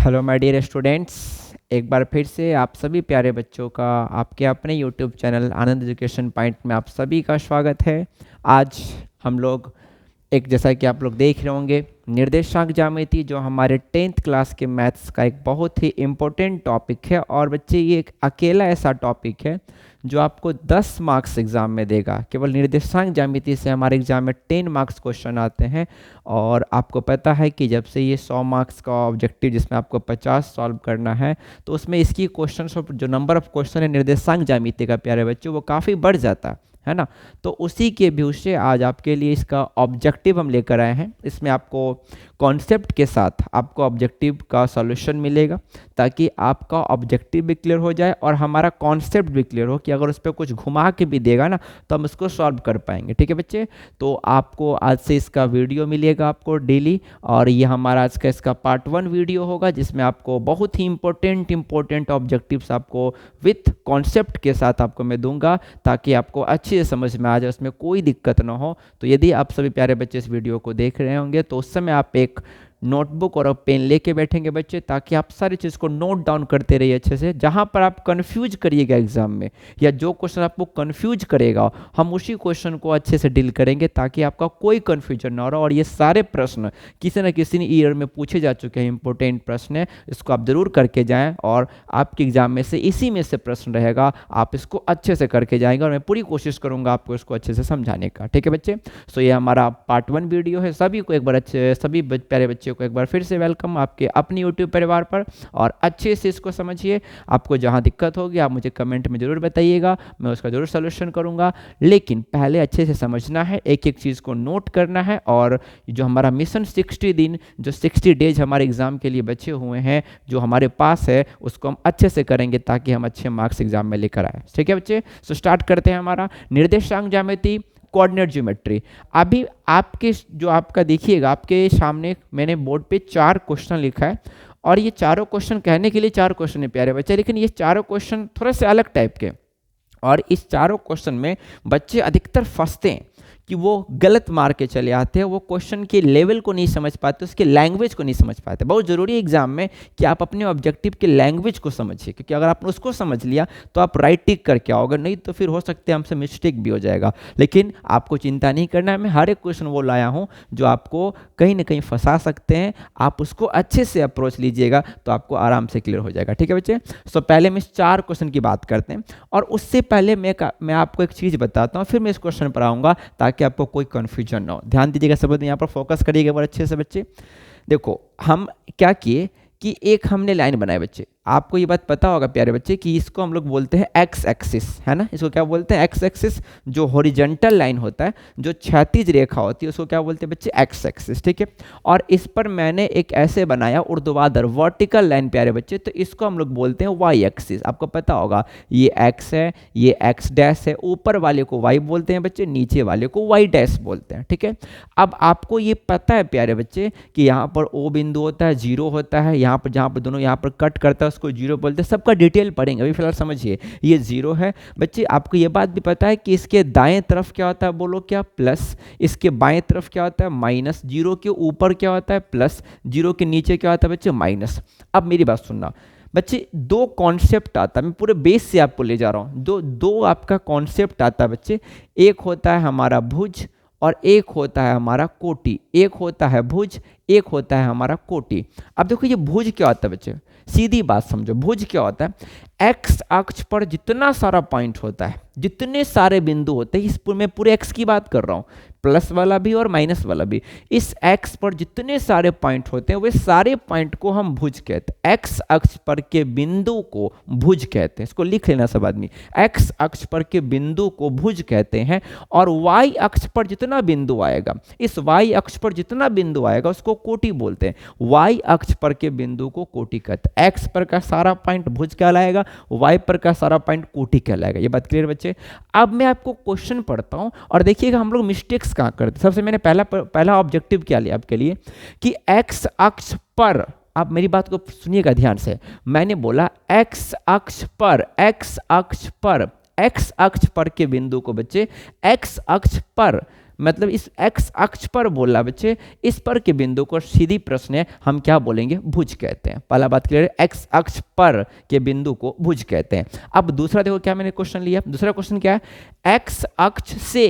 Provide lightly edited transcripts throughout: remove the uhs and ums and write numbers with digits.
Hello my dear students, एक बार फिर से आप सभी प्यारे बच्चों का आपके अपने यूट्यूब चैनल आनंद एजुकेशन पॉइंट में आप सभी का स्वागत है। आज हम लोग जैसा कि आप लोग देख रहे होंगे निर्देशांक ज्यामिति जो हमारे 10th क्लास के मैथ्स का एक बहुत ही इम्पोर्टेंट टॉपिक है। और बच्चे ये एक अकेला ऐसा टॉपिक है जो आपको 10 मार्क्स एग्जाम में देगा। केवल निर्देशांक ज्यामिति से हमारे एग्जाम में 10 मार्क्स क्वेश्चन आते हैं। और आपको पता है कि जब से ये 100 मार्क्स का ऑब्जेक्टिव जिसमें आपको 50 सॉल्व करना है, तो उसमें इसकी क्वेश्चन जो नंबर ऑफ क्वेश्चन है निर्देशांक ज्यामिति का प्यारे बच्चों वो काफ़ी बढ़ जाता है ना। तो उसी के व्यू से आज आपके लिए इसका ऑब्जेक्टिव हम लेकर आए हैं। इसमें आपको कॉन्सेप्ट के साथ आपको ऑब्जेक्टिव का सॉल्यूशन मिलेगा, ताकि आपका ऑब्जेक्टिव भी क्लियर हो जाए और हमारा कॉन्सेप्ट भी क्लियर हो कि अगर उस पर कुछ घुमा के भी देगा ना तो हम उसको सॉल्व कर पाएंगे। ठीक है बच्चे, तो आपको आज से इसका वीडियो मिलेगा आपको डेली, और ये हमारा आज का इसका पार्ट 1 वीडियो होगा जिसमें आपको बहुत ही इंपॉर्टेंट ऑब्जेक्टिव्स आपको विथ कॉन्सेप्ट के साथ आपको मैं दूंगा, ताकि आपको अच्छे से समझ में आ जाए, उसमें कोई दिक्कत ना हो। तो यदि आप सभी प्यारे बच्चे इस वीडियो को देख रहे होंगे तो उस समय आप एक नोटबुक और पेन लेके बैठेंगे बच्चे, ताकि आप सारी चीज़ को नोट डाउन करते रहिए अच्छे से। जहाँ पर आप कंफ्यूज करिएगा एग्जाम में, या जो क्वेश्चन आपको कंफ्यूज करेगा, हम उसी क्वेश्चन को अच्छे से डील करेंगे ताकि आपका कोई कंफ्यूजन ना हो। और ये सारे प्रश्न किसी न किसी ईयर में पूछे जा चुके हैं, इंपॉर्टेंट प्रश्न है, इसको आप जरूर करके जाएँ। और आपके एग्जाम में से इसी में से प्रश्न रहेगा, आप इसको अच्छे से करके जाएंगे और मैं पूरी कोशिश करूँगा आपको इसको अच्छे से समझाने का। ठीक है बच्चे, सो ये हमारा पार्ट 1 वीडियो है। सभी को एक बार सभी प्यारे बच्चे को एक बार फिर से वेलकम आपके अपने YouTube परिवार पर, और अच्छे से इसको समझिए। आपको जहां दिक्कत होगी आप मुझे कमेंट में जरूर बताइएगा, मैं उसका जरूर सॉल्यूशन करूंगा। लेकिन पहले अच्छे से समझना है, एक एक चीज़ को नोट करना है। और जो हमारा मिशन 60 दिन, जो 60 डेज हमारे एग्जाम के लिए बचे हुए हैं, जो हमारे पास है, उसको हम अच्छे से करेंगे ताकि हम अच्छे मार्क्स एग्जाम में लेकर आए। ठीक है बच्चे, सो स्टार्ट करते हैं हमारा निर्देशांक ज्यामिति, कोऑर्डिनेट ज्योमेट्री। अभी आपके जो आपका देखिएगा, आपके सामने मैंने बोर्ड पे 4 क्वेश्चन लिखा है, और ये चारों क्वेश्चन कहने के लिए 4 क्वेश्चन है प्यारे बच्चे, लेकिन ये चारों क्वेश्चन थोड़े से अलग टाइप के। और इस चारों क्वेश्चन में बच्चे अधिकतर फंसते हैं कि वो गलत मार के चले आते हैं, वो क्वेश्चन के लेवल को नहीं समझ पाते, उसके लैंग्वेज को नहीं समझ पाते। बहुत ज़रूरी है एग्जाम में कि आप अपने ऑब्जेक्टिव के लैंग्वेज को समझिए, क्योंकि अगर आपने उसको समझ लिया तो आप राइट टिक करके आओगे, नहीं तो फिर हो सकता है हमसे मिस्टेक भी हो जाएगा। लेकिन आपको चिंता नहीं करना है, मैं हर एक क्वेश्चन वो लाया हूँ जो आपको कहीं ना कहीं फंसा सकते हैं। आप उसको अच्छे से अप्रोच लीजिएगा तो आपको आराम से क्लियर हो जाएगा। ठीक है बच्चे, सो पहले मैं इस 4 क्वेश्चन की बात करते हैं, और उससे पहले मैं आपको एक चीज़ बताता हूँ, फिर मैं इस क्वेश्चन पर आऊँगा ताकि आपको कोई कंफ्यूजन ना हो। ध्यान दीजिएगा, सब यहाँ पर फोकस करिएगा बहुत अच्छे से बच्चे। देखो हम क्या किए कि एक हमने लाइन बनाई बच्चे, आपको ये बात पता होगा प्यारे बच्चे कि इसको हम लोग बोलते हैं एक्स एक्सिस, है ना। इसको क्या बोलते हैं? X axis. जो हॉरिजॉन्टल लाइन होता है, जो क्षैतिज रेखा होती है, उसको क्या बोलते हैं बच्चे? X axis. ठीक है, और इस पर मैंने एक ऐसे बनाया ऊर्ध्वाधर वर्टिकल लाइन प्यारे बच्चे, तो इसको हम लोग बोलते हैं वाई एक्सिस। आपको पता होगा ये एक्स है, ये एक्स डैश है, ऊपर वाले को वाई बोलते हैं बच्चे, नीचे वाले को वाई डैश बोलते हैं। ठीक है, अब आपको ये पता है प्यारे बच्चे कि यहाँ पर ओ बिंदु होता है, जीरो होता है, यहाँ पर जहाँ पर दोनों यहाँ पर कट करता है उसको जीरो बोलते हैं। सबका डिटेल पढ़ेंगे, अभी फिलहाल समझिए ये जीरो है बच्चे। आपको ये बात भी पता है कि इसके दाएं तरफ क्या होता है? बोलो क्या? प्लस। इसके बाएं तरफ क्या होता है? माइनस। जीरो के ऊपर क्या होता है? प्लस। जीरो के नीचे क्या होता है बच्चे? माइनस। अब मेरी बात सुनना बच्चे, 2 कॉन्सेप्ट आता है, मैं पूरे बेस से आपको ले जा रहा हूँ। दो आपका कॉन्सेप्ट आता है बच्चे, एक होता है हमारा भुज और एक होता है हमारा कोटि। एक होता है भुज, एक होता है हमारा कोटि। अब देखो ये भुज क्या होता है बच्चे, सीधी बात समझो, भुज क्या होता है? एक्स अक्ष पर जितना सारा पॉइंट होता है, जितने सारे बिंदु होते हैं, मैं पूरे एक्स की बात कर रहा हूँ, प्लस वाला भी और माइनस वाला भी। इस एक्स पर जितने सारे पॉइंट होते हैं वे सारे पॉइंट को हम भुज कहते हैं। एक्स अक्ष पर के बिंदु को भुज कहते हैं, इसको लिख लेना सब आदमी। एक्स अक्ष पर के बिंदु को भुज कहते हैं। और वाई अक्ष पर जितना बिंदु आएगा, इस वाई अक्ष पर जितना बिंदु आएगा उसको कोटि बोलते हैं। वाई अक्ष पर के बिंदु को कोटि कहते हैं। एक्स पर का सारा पॉइंट भुज कहलाएगा, वाई पर का सारा पॉइंट कोटि कहलाएगा। ये बात क्लियर बच्चे? अब मैं आपको क्वेश्चन पढ़ता हूं और देखिएगा हम लोग मिस्टेक्स कहां करते हैं। सबसे मैंने पहला ऑब्जेक्टिव क्या लिया आपके लिए कि एक्स अक्ष पर, आप मेरी बात को सुनिएगा ध्यान से, मैंने बोला एक्स अक्ष पर, एक्स अक्ष पर, एक्स अक्ष पर के बिंदु को बच्चे एक्स अक्ष पर मतलब इस x अक्ष पर बोला बच्चे, इस पर के बिंदु को सीधी प्रश्न है, हम क्या बोलेंगे, भुज कहते हैं। पहला बात क्लियर है, x अक्ष पर के बिंदु को भुज कहते हैं। अब दूसरा देखो क्या मैंने क्वेश्चन लिया, दूसरा क्वेश्चन क्या है, x अक्ष से,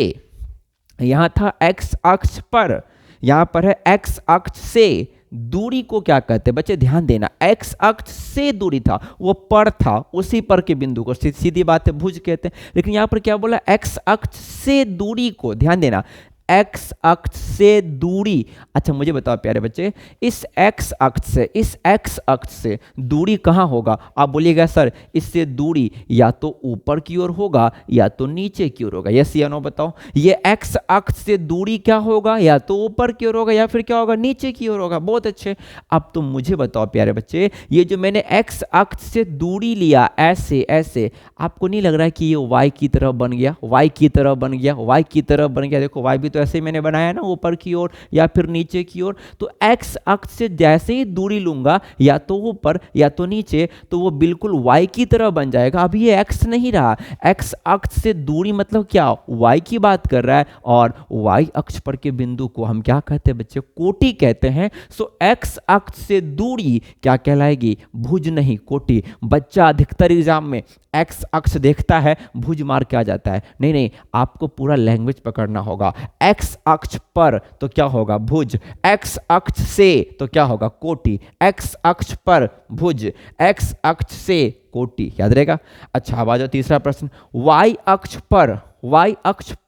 यहां था x अक्ष पर, यहां पर है x अक्ष से दूरी को क्या कहते हैं बच्चे, ध्यान देना, x अक्ष से दूरी था, वो पर था, उसी पर के बिंदु को सीधी बात है भुज कहते हैं। लेकिन यहां पर क्या बोला, x अक्ष से दूरी को, ध्यान देना, x अक्ष से दूरी। अच्छा मुझे बताओ प्यारे बच्चे, इस x अक्ष से दूरी कहाँ होगा? आप बोलिएगा सर इससे दूरी या तो ऊपर की ओर होगा या तो नीचे की ओर होगा, यस या नो बताओ। ये x अक्ष से दूरी क्या होगा, या तो ऊपर की ओर होगा या फिर क्या होगा, नीचे की ओर होगा। बहुत अच्छे। अब तुम मुझे बताओ प्यारे बच्चे, ये जो मैंने x अक्ष से दूरी लिया ऐसे ऐसे, आपको नहीं लग रहा है कि ये y की तरफ बन गया, y की तरफ बन गया, y की तरफ बन गया? देखो y भी तो ऐसे ही मैंने बनाया ना, ऊपर की ओर या फिर नीचे की ओर। तो x अक्ष से जैसे ही दूरी लूंगा या तो ऊपर या तो नीचे, तो वो बिल्कुल y की तरह बन जाएगा। अब ये x नहीं रहा, x अक्ष से दूरी मतलब क्या, y की बात कर रहा है, और y अक्ष पर के बिंदु को हम क्या कहते हैं बच्चे, कोटि कहते हैं। सो x अक्ष से दूरी क्या कहलाएगी, भुज नहीं कोटि। बच्चा अधिकतर एग्जाम में x अक्ष देखता है, भुज मार के आ जाता है। नहीं नहीं, आपको पूरा लैंग्वेज पकड़ना होगा। x अक्ष पर तो क्या होगा, भुज। x अक्ष से तो क्या होगा, कोटि। x अक्ष पर भुज, x अक्ष से कोटि, याद रहेगा। अच्छा अब आ जाओ तीसरा प्रश्न, y अक्ष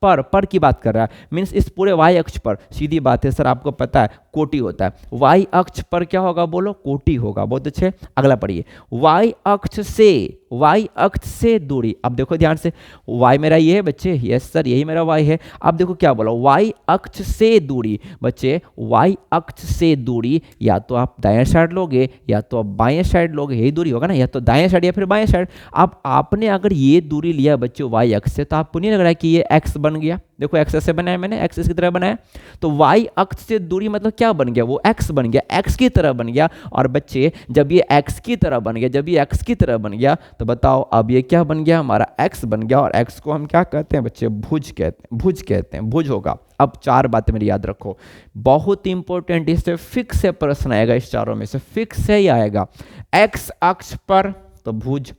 पर की बात कर रहा है, मीन्स इस पूरे y अक्ष पर, सीधी बात है सर आपको पता है कोटि होता है। y अक्ष पर क्या होगा बोलो, कोटि होगा। बहुत अच्छे, अगला पढ़िए, y अक्ष से दूरी। अब देखो ध्यान से, y मेरा ये है बच्चे, यस सर यही मेरा y है। अब देखो क्या बोला, y अक्ष से दूरी। बच्चे y अक्ष से दूरी या तो आप दाएं साइड लोगे या तो आप बाएं साइड लोगे, यही दूरी होगा ना, या तो दाएं साइड या फिर बाएं साइड। अब आपने अगर ये दूरी लिया बच्चों y अक्ष से, तो आपको नहीं लग रहा है कि ये x बन गया? देखो x ऐसे बनाया मैंने, x इसकी तरह बनाया, तो y अक्ष से दूरी मतलब क्या बन गया, वो x बन गया, x की तरह बन गया। और बच्चे जब ये x की तरह बन गया, जब ये x की तरह बन गया, तो बताओ अब ये क्या बन गया, हमारा x बन गया। और x को हम क्या कहते हैं बच्चे, भुज कहते हैं, भुज होगा। अब चार बातें मेरी याद रखो, बहुत इंपॉर्टेंट, इससे फिक्स है प्रश्न आएगा, इस चारों में से फिक्स है ही आएगा। x अक्ष पर तो भुज,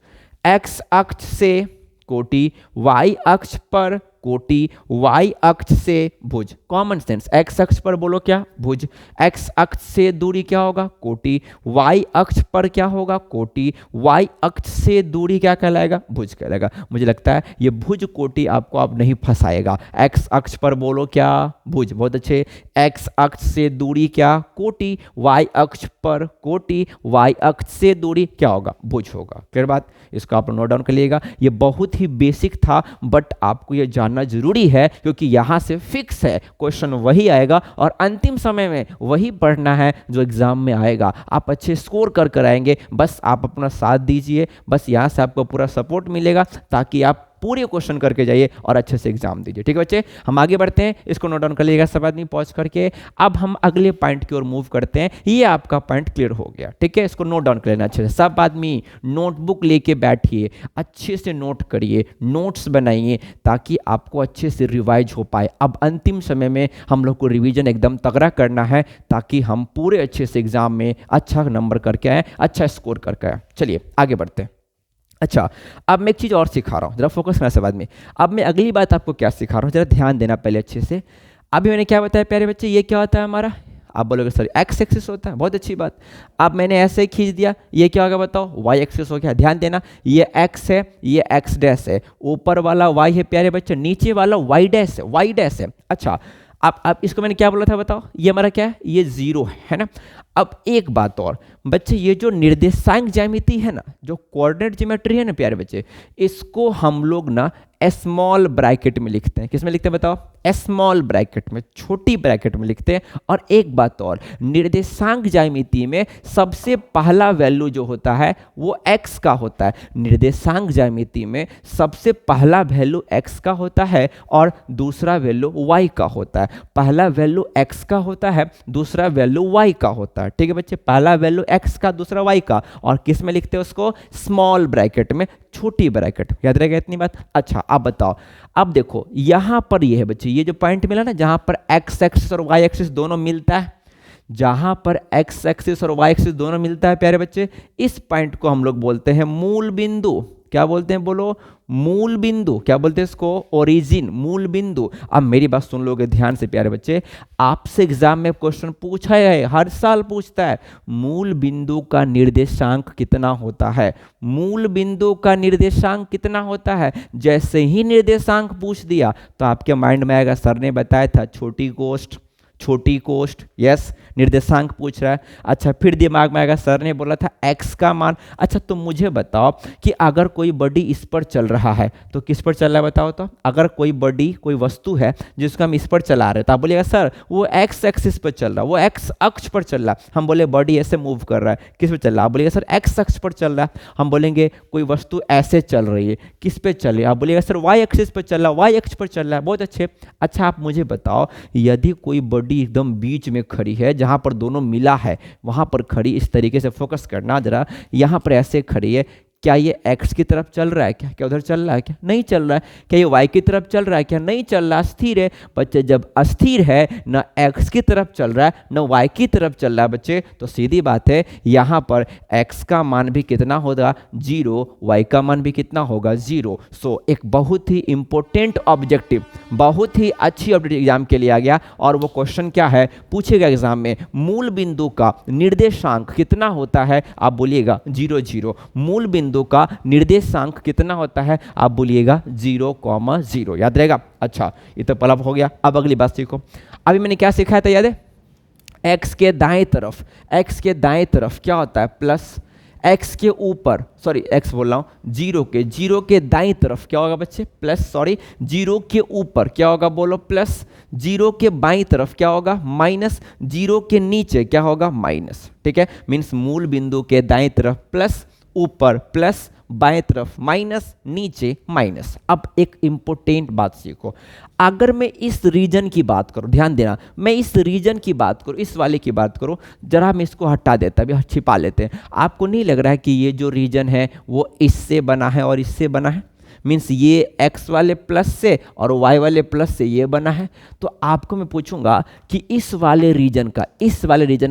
x अक्ष से कोटि, y अक्ष पर कोटि, y अक्ष से भुज। कॉमन सेंस, x अक्ष पर बोलो क्या, भुज, x अक्ष से दूरी क्या होगा, कोटि, y अक्ष पर क्या होगा, कोटि, y अक्ष से दूरी क्या कहलाएगा, भुज कहलाएगा। मुझे लगता है ये भुज कोटि आपको अब नहीं फंसाएगा। x अक्ष पर बोलो क्या, भुज। बहुत अच्छे, x अक्ष से दूरी क्या, कोटि, y अक्ष पर कोटि, y अक्ष से दूरी क्या होगा, भुज होगा। क्लियर बात, इसको आप नोट डाउन कर लीजिएगा। ये बहुत ही बेसिक था, बट आपको ये जानना जरूरी है, क्योंकि यहां से फिक्स है क्वेश्चन वही आएगा, और अंतिम समय में वही पढ़ना है जो एग्जाम में आएगा। आप अच्छे स्कोर कर आएंगे, बस आप अपना साथ दीजिए, बस यहां से आपको पूरा सपोर्ट मिलेगा, ताकि आप पूरे क्वेश्चन करके जाइए और अच्छे से एग्जाम दीजिए। ठीक है बच्चे, हम आगे बढ़ते हैं, इसको नोट डाउन कर लीजिएगा सब आदमी पॉज करके। अब हम अगले पॉइंट की ओर मूव करते हैं। ये आपका पॉइंट क्लियर हो गया, ठीक है, इसको नोट डाउन कर लेना अच्छे से। सब आदमी नोटबुक लेके बैठिए, अच्छे से नोट करिए, नोट्स बनाइए, ताकि आपको अच्छे से रिवाइज हो पाए। अब अंतिम समय में हम लोग को रिवीजन एकदम तगड़ा करना है, ताकि हम पूरे अच्छे से एग्जाम में अच्छा नंबर करके आए, अच्छा स्कोर करके आए। चलिए आगे बढ़ते हैं। अच्छा, अब मैं एक चीज़ और सिखा रहा हूँ, जरा फोकस करना सब आदमी। अब मैं अगली बात आपको क्या सिखा रहा हूँ, जरा ध्यान देना पहले अच्छे से। अभी मैंने क्या बताया प्यारे बच्चे, ये क्या होता है हमारा, आप बोलोगे सर एक्स एक्सिस होता है, बहुत अच्छी बात। अब मैंने ऐसे ही खींच दिया, ये क्या होगा बताओ, वाई एक्सिस हो गया। ध्यान देना, ये एक्स है, ये एक्स डैश है, ऊपर वाला वाई है प्यारे बच्चे, नीचे वाला वाई डैश है, वाई डैश है। अच्छा, अब इसको मैंने क्या बोला था बताओ, ये हमारा क्या है, ये जीरो है ना। अब एक बात और बच्चे, ये जो निर्देशांक ज्यामिति है ना, जो कोऑर्डिनेट ज्योमेट्री है ना प्यारे बच्चे, इसको हम लोग ना स्मॉल ब्रैकेट में लिखते हैं। किस में लिखते हैं बताओ, स्मॉल ब्रैकेट में, छोटी ब्रैकेट में लिखते हैं। और एक बात और, निर्देशांक ज्यामिति में सबसे पहला वैल्यू जो होता है वो x का होता है। निर्देशांक ज्यामिति में सबसे पहला वैल्यू x का होता है और दूसरा वैल्यू y का होता है। पहला वैल्यू x का होता है, दूसरा वैल्यू y का होता है। है। ठीक है बच्चे, पहला वैल्यू x का, दूसरा y का, और किस में लिखते हैं उसको, स्मॉल ब्रैकेट में, छोटी ब्रैकेट। याद रहेगा इतनी बात। अच्छा अब बताओ, अब देखो यहां पर ये है बच्चे, ये जो पॉइंट मिला ना जहां पर x एक्सिस और y एक्सिस दोनों मिलता है, जहां पर x एक्सिस और y एक्सिस दोनों मिलता है प्यारे बच्चे, इस पॉइंट को हम लोग बोलते हैं मूल बिंदु। क्या बोलते हैं, बोलो, मूल बिंदु। क्या बोलते हैं इसको, ओरिजिन, मूल बिंदु। अब मेरी बात सुन लोगे ध्यान से प्यारे बच्चे, आपसे एग्जाम में क्वेश्चन पूछा है, हर साल पूछता है, मूल बिंदु का निर्देशांक कितना होता है, मूल बिंदु का निर्देशांक कितना होता है। जैसे ही निर्देशांक पूछ दिया तो आपके माइंड में आएगा, सर ने बताया था छोटी कोष्ठ, छोटी कोष्ठ, यस, निर्देशांक पूछ रहा है। अच्छा फिर दिमाग में आएगा, सर ने बोला था x का मान। अच्छा तो मुझे बताओ कि अगर कोई बॉडी इस पर चल रहा है तो किस पर चल रहा है, बताओ तो। अगर कोई बॉडी, कोई वस्तु है जिसको हम इस पर चला रहे हैं तो आप बोलिएगा सर वो x एक्सिस पर चल रहा है, वो x अक्ष पर चल रहा है। हम बोले बॉडी ऐसे मूव कर रहा है, किस पर चल रहा है, आप बोलिएगा सर x अक्ष पर चल रहा है। हम बोलेंगे कोई वस्तु ऐसे चल रही है, किस पे चल रही है, आप बोलिएगा सर y एक्सिस पर चल रहा है, y अक्ष पर चल रहा है। बहुत अच्छे। अच्छा आप मुझे बताओ, यदि कोई बॉडी एकदम बीच में खड़ी है, जहां पर दोनों मिला है वहां पर खड़ी, इस तरीके से फोकस करना जरा, यहां पर ऐसे खड़ी है, क्या ये x की तरफ चल रहा है, क्या क्या उधर चल रहा है, क्या नहीं चल रहा है, क्या ये y की तरफ चल रहा है, क्या नहीं चल रहा, स्थिर है। बच्चे जब अस्थिर है, ना x की तरफ चल रहा है ना y की तरफ चल रहा है बच्चे, तो सीधी बात है यहाँ पर x का मान भी कितना होगा, 0, y का मान भी कितना होगा, 0। सो एक बहुत ही इंपॉर्टेंट ऑब्जेक्टिव, बहुत ही अच्छी ऑब्जेक्टिव एग्जाम के लिए आ गया। और वो क्वेश्चन क्या है पूछेगा एग्जाम में, मूल बिंदु का निर्देशांक कितना होता है, आप बोलिएगा 0, 0। मूल बिंदु का निर्देशांक कितना होता है, आप बोलिएगा 0,0। याद रहेगा। अच्छा ये तो पहला हो गया। अब अगली बात सीखो। अभी मैंने क्या सिखाया था, याद है, x के दाएं तरफ, x के दाएं तरफ क्या होता है, प्लस, x के ऊपर, सॉरी x बोल रहा हूं, जीरो के दाईं तरफ क्या होगा बच्चे, प्लस, सॉरी जीरो के ऊपर क्या होगा, बोलो प्लस, जीरो के बाईं तरफ क्या होगा, माइनस, जीरो के नीचे क्या होगा, माइनस। ठीक है, मीन्स मूल बिंदु के दाईं तरफ प्लस, ऊपर प्लस, बाएं तरफ माइनस, नीचे माइनस। अब एक इंपॉर्टेंट बात सीखो, अगर मैं इस रीजन की बात करूं, ध्यान देना, मैं इस रीजन की बात करूं, इस वाले की बात करूं, जरा मैं इसको हटा देता, अभी छिपा लेते हैं। आपको नहीं लग रहा है कि ये जो रीजन है वो इससे बना है और इससे बना है, मीन्स ये x वाले प्लस से और y वाले प्लस से ये बना है। तो आपको मैं पूछूंगा कि इस वाले रीजन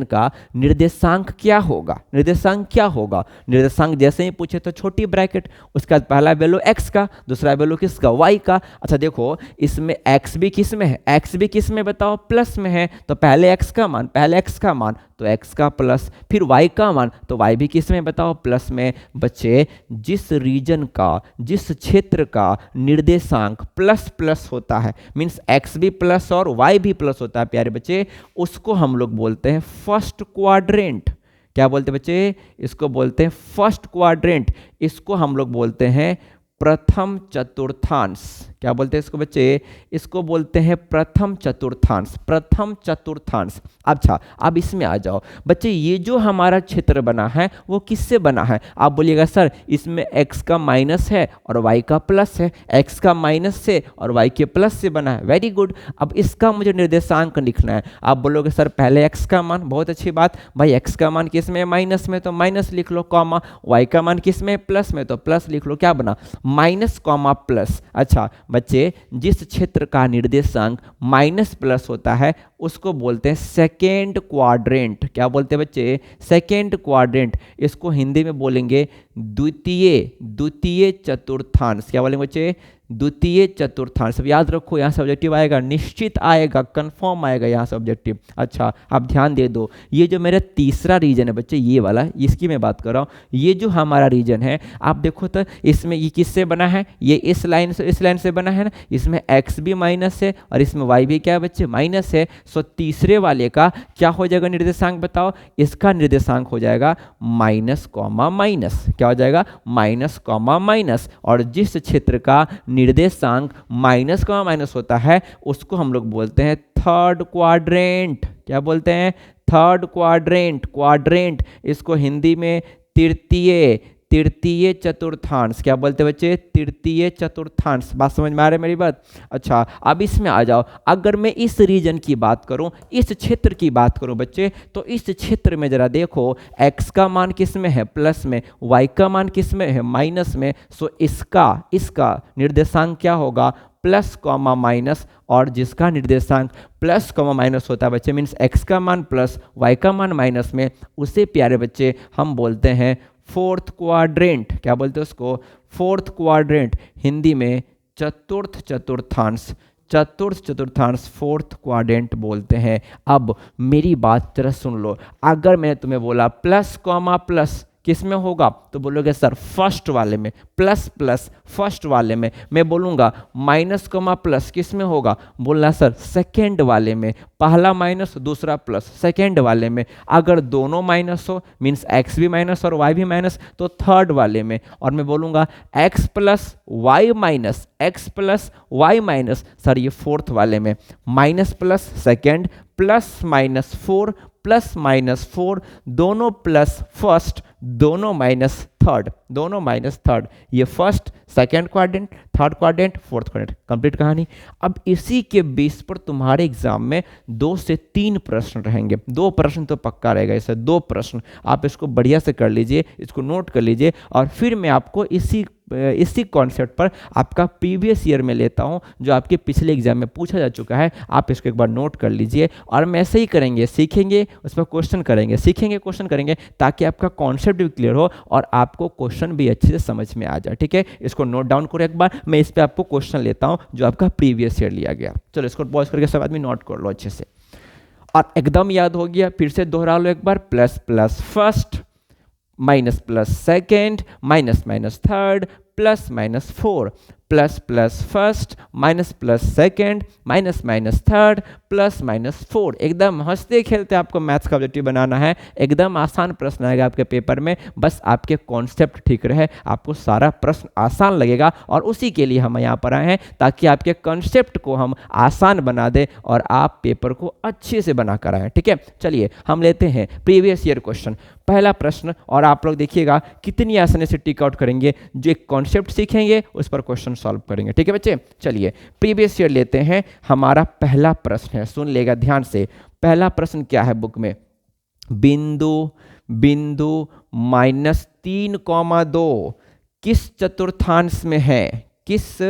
का निर्देशांक क्या होगा, निर्देशांक क्या होगा। निर्देशांक जैसे ही पूछे तो छोटी ब्रैकेट, उसका पहला वैल्यू x का, दूसरा वैल्यू किसका, y का। अच्छा देखो इसमें x भी किस में है, x भी किस में बताओ, प्लस में है, तो पहले x का मान, पहले x का मान तो x का प्लस, फिर y का मान तो y भी किस में बताओ, प्लस में। बच्चे जिस रीजन का, जिस क्षेत्र का निर्देशांक प्लस प्लस होता है, मीन्स x भी प्लस और y भी प्लस होता है प्यारे बच्चे, उसको हम लोग बोलते हैं फर्स्ट क्वाड्रेंट। क्या बोलते हैं बच्चे, इसको बोलते हैं फर्स्ट क्वाड्रेंट, इसको हम लोग बोलते हैं प्रथम चतुर्थांश। क्या बोलते हैं इसको बच्चे, इसको बोलते हैं प्रथम चतुर्थांश, प्रथम चतुर्थांश। अच्छा अब इसमें आ जाओ बच्चे, ये जो हमारा क्षेत्र बना है वो किससे बना है, आप बोलिएगा सर इसमें x का माइनस है और y का प्लस है, x का माइनस से और y के प्लस से बना है। Very good. अब इसका मुझे निर्देशांक लिखना है, आप बोलोगे सर पहले x का मान, बहुत अच्छी बात भाई, x का मान किस में, माइनस में, तो माइनस लिख लो, कॉमा, y का मान किस में, प्लस में, तो प्लस लिख लो, क्या बना, माइनस कॉमा प्लस। अच्छा बच्चे जिस क्षेत्र का निर्देशांक माइनस प्लस होता है उसको बोलते हैं सेकेंड क्वाड्रेंट। क्या बोलते हैं बच्चे, सेकेंड क्वाड्रेंट। इसको हिंदी में बोलेंगे द्वितीय चतुर्थांश। क्या बोलेंगे बच्चे, द्वितीय चतुर्थांश। सब याद रखो, यहाँ से ऑब्जेक्टिव आएगा, निश्चित आएगा, कंफर्म आएगा यहाँ से ऑब्जेक्टिव। अच्छा आप ध्यान दे दो, ये जो मेरा तीसरा रीजन है बच्चे, ये वाला, इसकी मैं बात कर रहा हूँ, ये जो हमारा रीजन है आप देखो तो इसमें ये किससे बना है, ये इस लाइन से बना है ना, इसमें x भी माइनस है और इसमें y भी क्या है बच्चे, माइनस है। सो तीसरे वाले का क्या हो जाएगा निर्देशांक बताओ, इसका निर्देशांक हो जाएगा माइनस कॉमा माइनस। क्या हो जाएगा, माइनस कॉमा माइनस। और जिस क्षेत्र का निर्देशांक माइनस कॉमा माइनस होता है उसको हम लोग बोलते हैं थर्ड क्वाड्रेंट। क्या बोलते हैं, थर्ड क्वाड्रेंट। क्वाड्रेंट इसको हिंदी में तृतीय तृतीय चतुर्थांश। क्या बोलते हैं बच्चे? तृतीय चतुर्थांश। बात समझ में आ रही है मेरी बात? अच्छा, अब इसमें आ जाओ। अगर मैं इस रीजन की बात करूं, इस क्षेत्र की बात करूं बच्चे, तो इस क्षेत्र में जरा देखो, x का मान किस में है? प्लस में। y का मान किस में है? माइनस में। सो इसका निर्देशांक क्या होगा? Plus comma minus. और जिसका निर्देशांक प्लस कॉमा माइनस होता है बच्चे, मीन्स x का मान प्लस y का मान माइनस में, उसे प्यारे बच्चे हम बोलते हैं फोर्थ क्वाड्रेंट। क्या बोलते हैं उसको? Fourth quadrant. हिंदी में चतुर्थ चतुर्थांश। चतुर्थ चतुर्थांश फोर्थ क्वाड्रेंट बोलते हैं। अब मेरी बात जरा सुन लो। अगर मैंने तुम्हें बोला प्लस कॉमा प्लस किस में होगा, तो बोलोगे सर फर्स्ट वाले में। प्लस प्लस फर्स्ट वाले में। मैं बोलूँगा माइनस कॉमा प्लस किस में होगा, बोलना सर सेकेंड वाले में। पहला माइनस दूसरा प्लस, सेकेंड वाले में। अगर दोनों माइनस हो, मीन्स एक्स भी माइनस और वाई भी माइनस, तो थर्ड वाले में। और मैं बोलूँगा X plus Y minus, X plus Y minus, sir ये फोर्थ वाले में। Minus plus second, plus minus four, plus minus four, दोनों प्लस फर्स्ट, दोनों माइनस थर्ड, दोनों माइनस थर्ड। ये first second quadrant, third quadrant, fourth quadrant. Complete कहानी। अब इसी के बेस पर तुम्हारे एग्जाम में 2 से 3 प्रश्न रहेंगे। 2 प्रश्न तो पक्का रहेगा, इसे 2 प्रश्न आप इसको बढ़िया से कर लीजिए, इसको नोट कर लीजिए। और फिर मैं आपको इसी कॉन्सेप्ट पर आपका प्रीवियस ईयर में लेता हूं, जो आपके पिछले एग्जाम में पूछा जा चुका है। आप इसको एक बार नोट कर लीजिए। और हम ऐसे ही करेंगे, सीखेंगे उस पर क्वेश्चन करेंगे, सीखेंगे क्वेश्चन करेंगे, ताकि आपका कॉन्सेप्ट भी क्लियर हो और आपको क्वेश्चन भी अच्छे से समझ में आ जाए। ठीक है, इसको नोट डाउन करो एक बार। मैं इस पर आपको क्वेश्चन लेता हूँ जो आपका प्रीवियस ईयर लिया गया। चलो इसको पॉज करके सब आदमी नोट कर लो अच्छे से। और एकदम याद हो गया, फिर से दोहरा लो एक बार। Plus plus first, minus plus second, minus minus third, plus minus four, plus plus first, minus plus second, minus minus third, plus minus four. एकदम हंसते खेलते आपको मैथ्स का ऑब्जेक्टिव बनाना है। एकदम आसान प्रश्न आएगा आपके पेपर में, बस आपके कॉन्सेप्ट ठीक रहे, आपको सारा प्रश्न आसान लगेगा। और उसी के लिए हम यहाँ पर आए हैं, ताकि आपके कॉन्सेप्ट को हम आसान बना दें और आप पेपर को अच्छे से बना कर आएँ। ठीक है, चलिए हम लेते हैं प्रीवियस ईयर क्वेश्चन। पहला प्रश्न, और आप लोग देखिएगा कितनी आसानी से टिक आउट करेंगे। जो एक कॉन्सेप्ट सीखेंगे उस पर क्वेश्चन सॉल्व करेंगे। ठीक है बच्चे, चलिए प्रीवियस ईयर लेते हैं। हमारा पहला प्रश्न है, सुन लेगा ध्यान से। पहला प्रश्न क्या है बुक में? बिंदु -3,2 किस चतुर्थांश में है? किस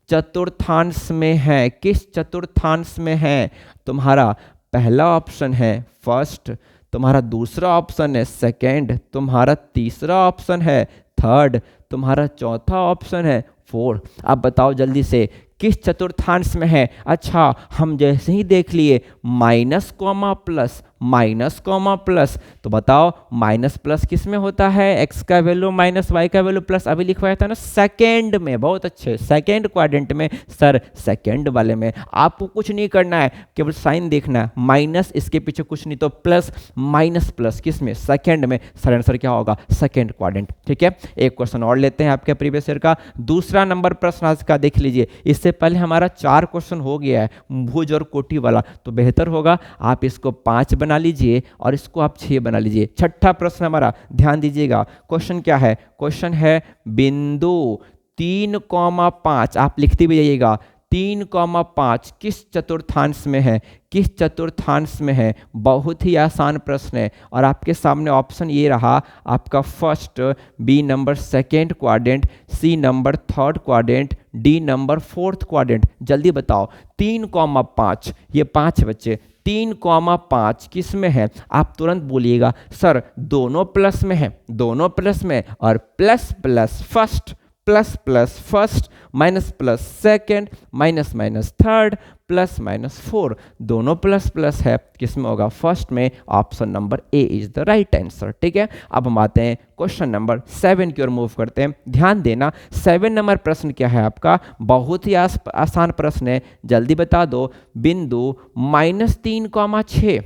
चतुर्थांश में है? किस चतुर्थांश में है? तुम्हारा पहला ऑप्शन है फर्स्ट, तुम्हारा दूसरा ऑप्शन है सेकंड, तुम्हारा तीसरा ऑप्शन है थर्ड, तुम्हारा चौथा ऑप्शन है फोर्थ। अब बताओ जल्दी से किस चतुर्थांश में है? अच्छा, हम जैसे ही देख लिए minus comma plus, minus comma plus, तो बताओ माइनस प्लस किस में होता है? एक्स का वैल्यू माइनस वाई का वैल्यू प्लस। अभी लिखवाया था ना सेकेंड में। बहुत अच्छे, सेकेंड क्वाड्रेंट में। सर सेकेंड वाले में आपको कुछ नहीं करना है, केवल साइन देखना है। माइनस, इसके पीछे कुछ नहीं, तो प्लस, माइनस प्लस किस में? सेकेंड में। सर आंसर क्या होगा? Second quadrant. ठीक है, एक क्वेश्चन और लेते हैं आपके प्रीवियस ईयर का। दूसरा नंबर प्रश्न आज का देख लीजिए। इससे पहले हमारा 4 क्वेश्चन हो गया है भुज और कोटि वाला, तो बेहतर होगा आप इसको 5 बना लीजिए और इसको आप 6 बना लीजिए। छठा प्रश्न हमारा, ध्यान दीजिएगा। क्वेश्चन क्या है? क्वेश्चन है बिंदु 3,5, आप लिखते भी जाइएगा। 3,5 किस चतुर्थांश में है? किस चतुर्थांश में है? बहुत ही आसान प्रश्न है। और आपके सामने ऑप्शन ये रहा आपका first, B number second quadrant, C number third quadrant, D number fourth quadrant. जल्दी बताओ 3,5, ये 5 बच्चे, 3,5 किस में है? आप तुरंत बोलिएगा सर दोनों प्लस में है, दोनों प्लस में। और plus plus first, plus plus first, minus plus second, minus minus third, plus minus four, दोनों प्लस प्लस है। किस में होगा? फर्स्ट में। Option number A is the right answer. ठीक है, अब हम आते हैं क्वेश्चन नंबर 7 की ओर मूव करते हैं। ध्यान देना, 7 नंबर प्रश्न क्या है आपका? बहुत ही आसान प्रश्न है, जल्दी बता दो। बिंदु -3,6,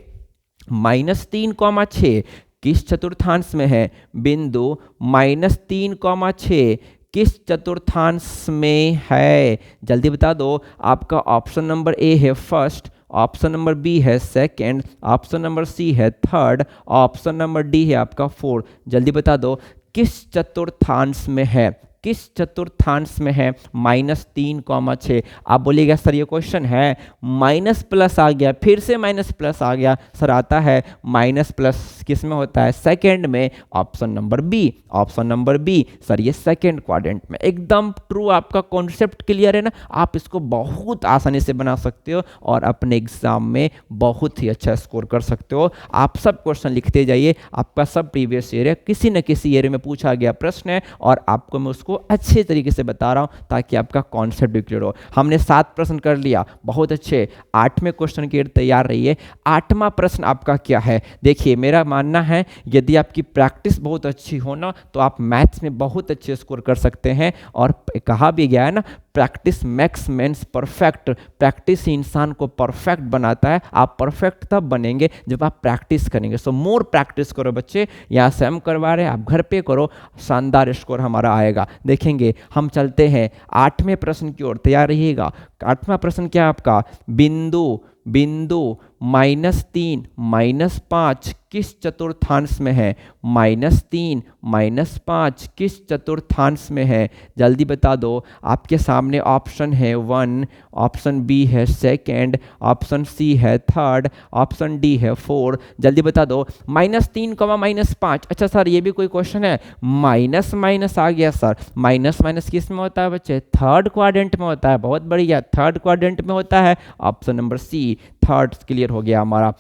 -3,6 किस चतुर्थांश में है? बिंदु -3,6 किस चतुर्थांश में है? जल्दी बता दो। आपका ऑप्शन नंबर ए है फर्स्ट, ऑप्शन नंबर बी है सेकंड, ऑप्शन नंबर सी है थर्ड, ऑप्शन नंबर डी है आपका फोर्थ। जल्दी बता दो किस चतुर्थांश में है, किस चतुर्थांश में है, -3,6। आप बोलिएगा सर ये क्वेश्चन है, माइनस प्लस आ गया, फिर से माइनस प्लस आ गया। सर आता है माइनस प्लस किस में होता है, सेकंड में, option number B, option number B. Sir ये सेकंड क्वाड्रेंट में, एकदम ट्रू। आपका कॉन्सेप्ट क्लियर है ना, आप इसको बहुत आसानी से बना सकते हो और अपने एग्जाम में बहुत ही अच्छा स्कोर कर सकते हो। आप सब क्वेश्चन लिखते जाइए, आपका सब प्रीवियस ईयर है, किसी न किसी ईयर में पूछा गया प्रश्न है और आपको मैं उसको अच्छे तरीके से बता रहा हूं ताकि आपका कॉन्सेप्ट भी क्लियर हो। हमने 7 प्रश्न कर लिया, बहुत अच्छे। 8वें क्वेश्चन की तैयार रहिए। 8वां प्रश्न आपका क्या है, देखिए मेरा मानना है यदि आपकी प्रैक्टिस बहुत अच्छी हो ना तो आप मैथ्स में बहुत अच्छे स्कोर कर सकते हैं। और कहा भी गया है ना, practice makes man's perfect. Practice ही इंसान को परफेक्ट बनाता है। आप परफेक्ट तब बनेंगे जब आप प्रैक्टिस करेंगे। सो मोर प्रैक्टिस करो बच्चे, यहाँ से हम करवा रहे हैं, आप घर पे करो, शानदार स्कोर हमारा आएगा। देखेंगे, हम चलते हैं 8वें प्रश्न की ओर, तैयार रहिएगा। 8वां प्रश्न क्या है आपका, बिंदु बिंदु -3 -5 किस चतुर्थांश में है, -3 -5 किस चतुर्थांश में है, जल्दी बता दो। आपके सामने ऑप्शन है 1, ऑप्शन बी है सेकंड, ऑप्शन सी है थर्ड, ऑप्शन डी है 4, जल्दी बता दो। -3, -5। अच्छा सर ये भी कोई क्वेश्चन है, माइनस माइनस आ गया सर। माइनस माइनस किस में होता है बच्चे, थर्ड क्वाड्रेंट में होता है। बहुत बढ़िया, थर्ड क्वाड्रेंट में होता है, option number C, third clear हो गया हमारा।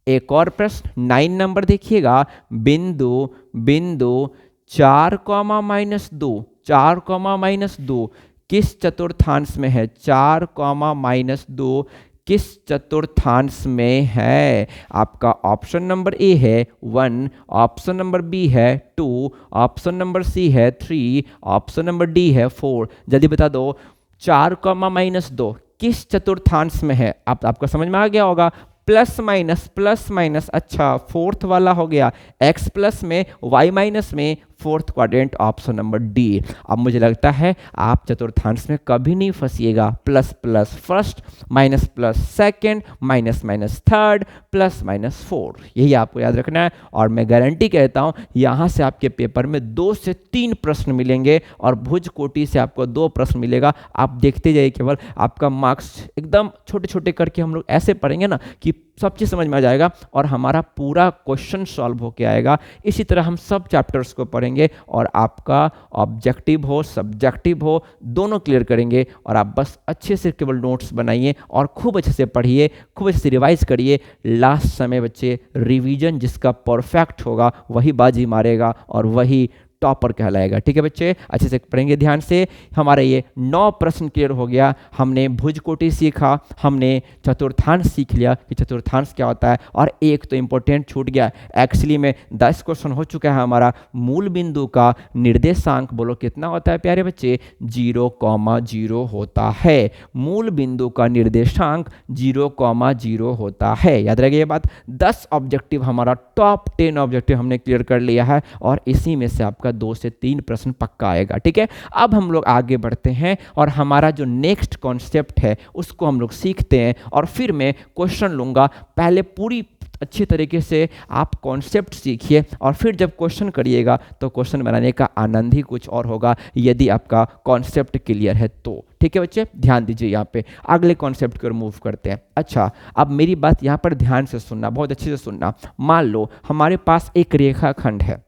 एक और प्रश्न 9 नंबर देखिएगा, बिंदु बिंदु 4, -2 4, -2 किस चतुर्थांश में है, 4, -2 किस चतुर्थांश में है। आपका ऑप्शन नंबर ए है 1, ऑप्शन नंबर बी है 2, ऑप्शन नंबर सी है 3, ऑप्शन नंबर डी है 4, जल्दी बता दो। 4, -2 किस चतुर्थांश में है, आपको समझ में आ गया होगा। प्लस माइनस, अच्छा फोर्थ वाला हो गया, x प्लस में y माइनस में, fourth quadrant, option number D. अब मुझे लगता है आप चतुर्थांश में कभी नहीं फंसिएगा। Plus plus first, minus plus second, minus minus third, plus minus 4, यही आपको याद रखना है। और मैं गारंटी कहता हूँ यहाँ से आपके पेपर में 2 से 3 प्रश्न मिलेंगे और भुज कोटि से आपको 2 प्रश्न मिलेगा। आप देखते जाइए, केवल आपका मार्क्स एकदम छोटे छोटे करके हम लोग ऐसे पढ़ेंगे ना कि सब चीज़ समझ में आ जाएगा और हमारा पूरा क्वेश्चन सॉल्व होके आएगा। इसी तरह हम सब चैप्टर्स को पढ़ेंगे और आपका ऑब्जेक्टिव हो सब्जेक्टिव हो दोनों क्लियर करेंगे। और आप बस अच्छे से केवल नोट्स बनाइए और खूब अच्छे से पढ़िए, खूब अच्छे से रिवाइज करिए। लास्ट समय बच्चे रिवीजन जिसका परफेक्ट होगा वही बाजी मारेगा और वही टॉपर कहलाएगा। ठीक है बच्चे, अच्छे से पढ़ेंगे ध्यान से। हमारे ये 9 प्रश्न क्लियर हो गया। हमने भुज कोटि सीखा, हमने चतुर्थांश सीख लिया कि चतुर्थांश क्या होता है, और एक तो इंपॉर्टेंट छूट गया। एक्चुअली में 10 क्वेश्चन हो चुका है हमारा। मूल बिंदु का निर्देशांक बोलो कितना होता है प्यारे बच्चे, 0,0 होता है। मूल बिंदु का निर्देशांक 0,0 होता है। याद रखिए ये बात। 10 ऑब्जेक्टिव हमारा, टॉप 10 ऑब्जेक्टिव हमने क्लियर कर लिया है और इसी में से आपका 2 से 3 प्रश्न पक्का आएगा। ठीक है, अब हम लोग आगे बढ़ते हैं और हमारा जो नेक्स्ट कॉन्सेप्ट है उसको हम लोग सीखते हैं और फिर मैं क्वेश्चन लूंगा। पहले पूरी अच्छी तरीके से आप कॉन्सेप्ट सीखिए और फिर जब क्वेश्चन करिएगा तो क्वेश्चन बनाने का आनंद ही कुछ और होगा यदि आपका कॉन्सेप्ट क्लियर है तो। ठीक है बच्चे, ध्यान दीजिए। यहाँ पे अगले कॉन्सेप्ट को मूव करते हैं। अच्छा, अब मेरी बात यहाँ पर ध्यान से सुनना, बहुत अच्छे से सुनना। मान लो हमारे पास एक रेखाखंड है,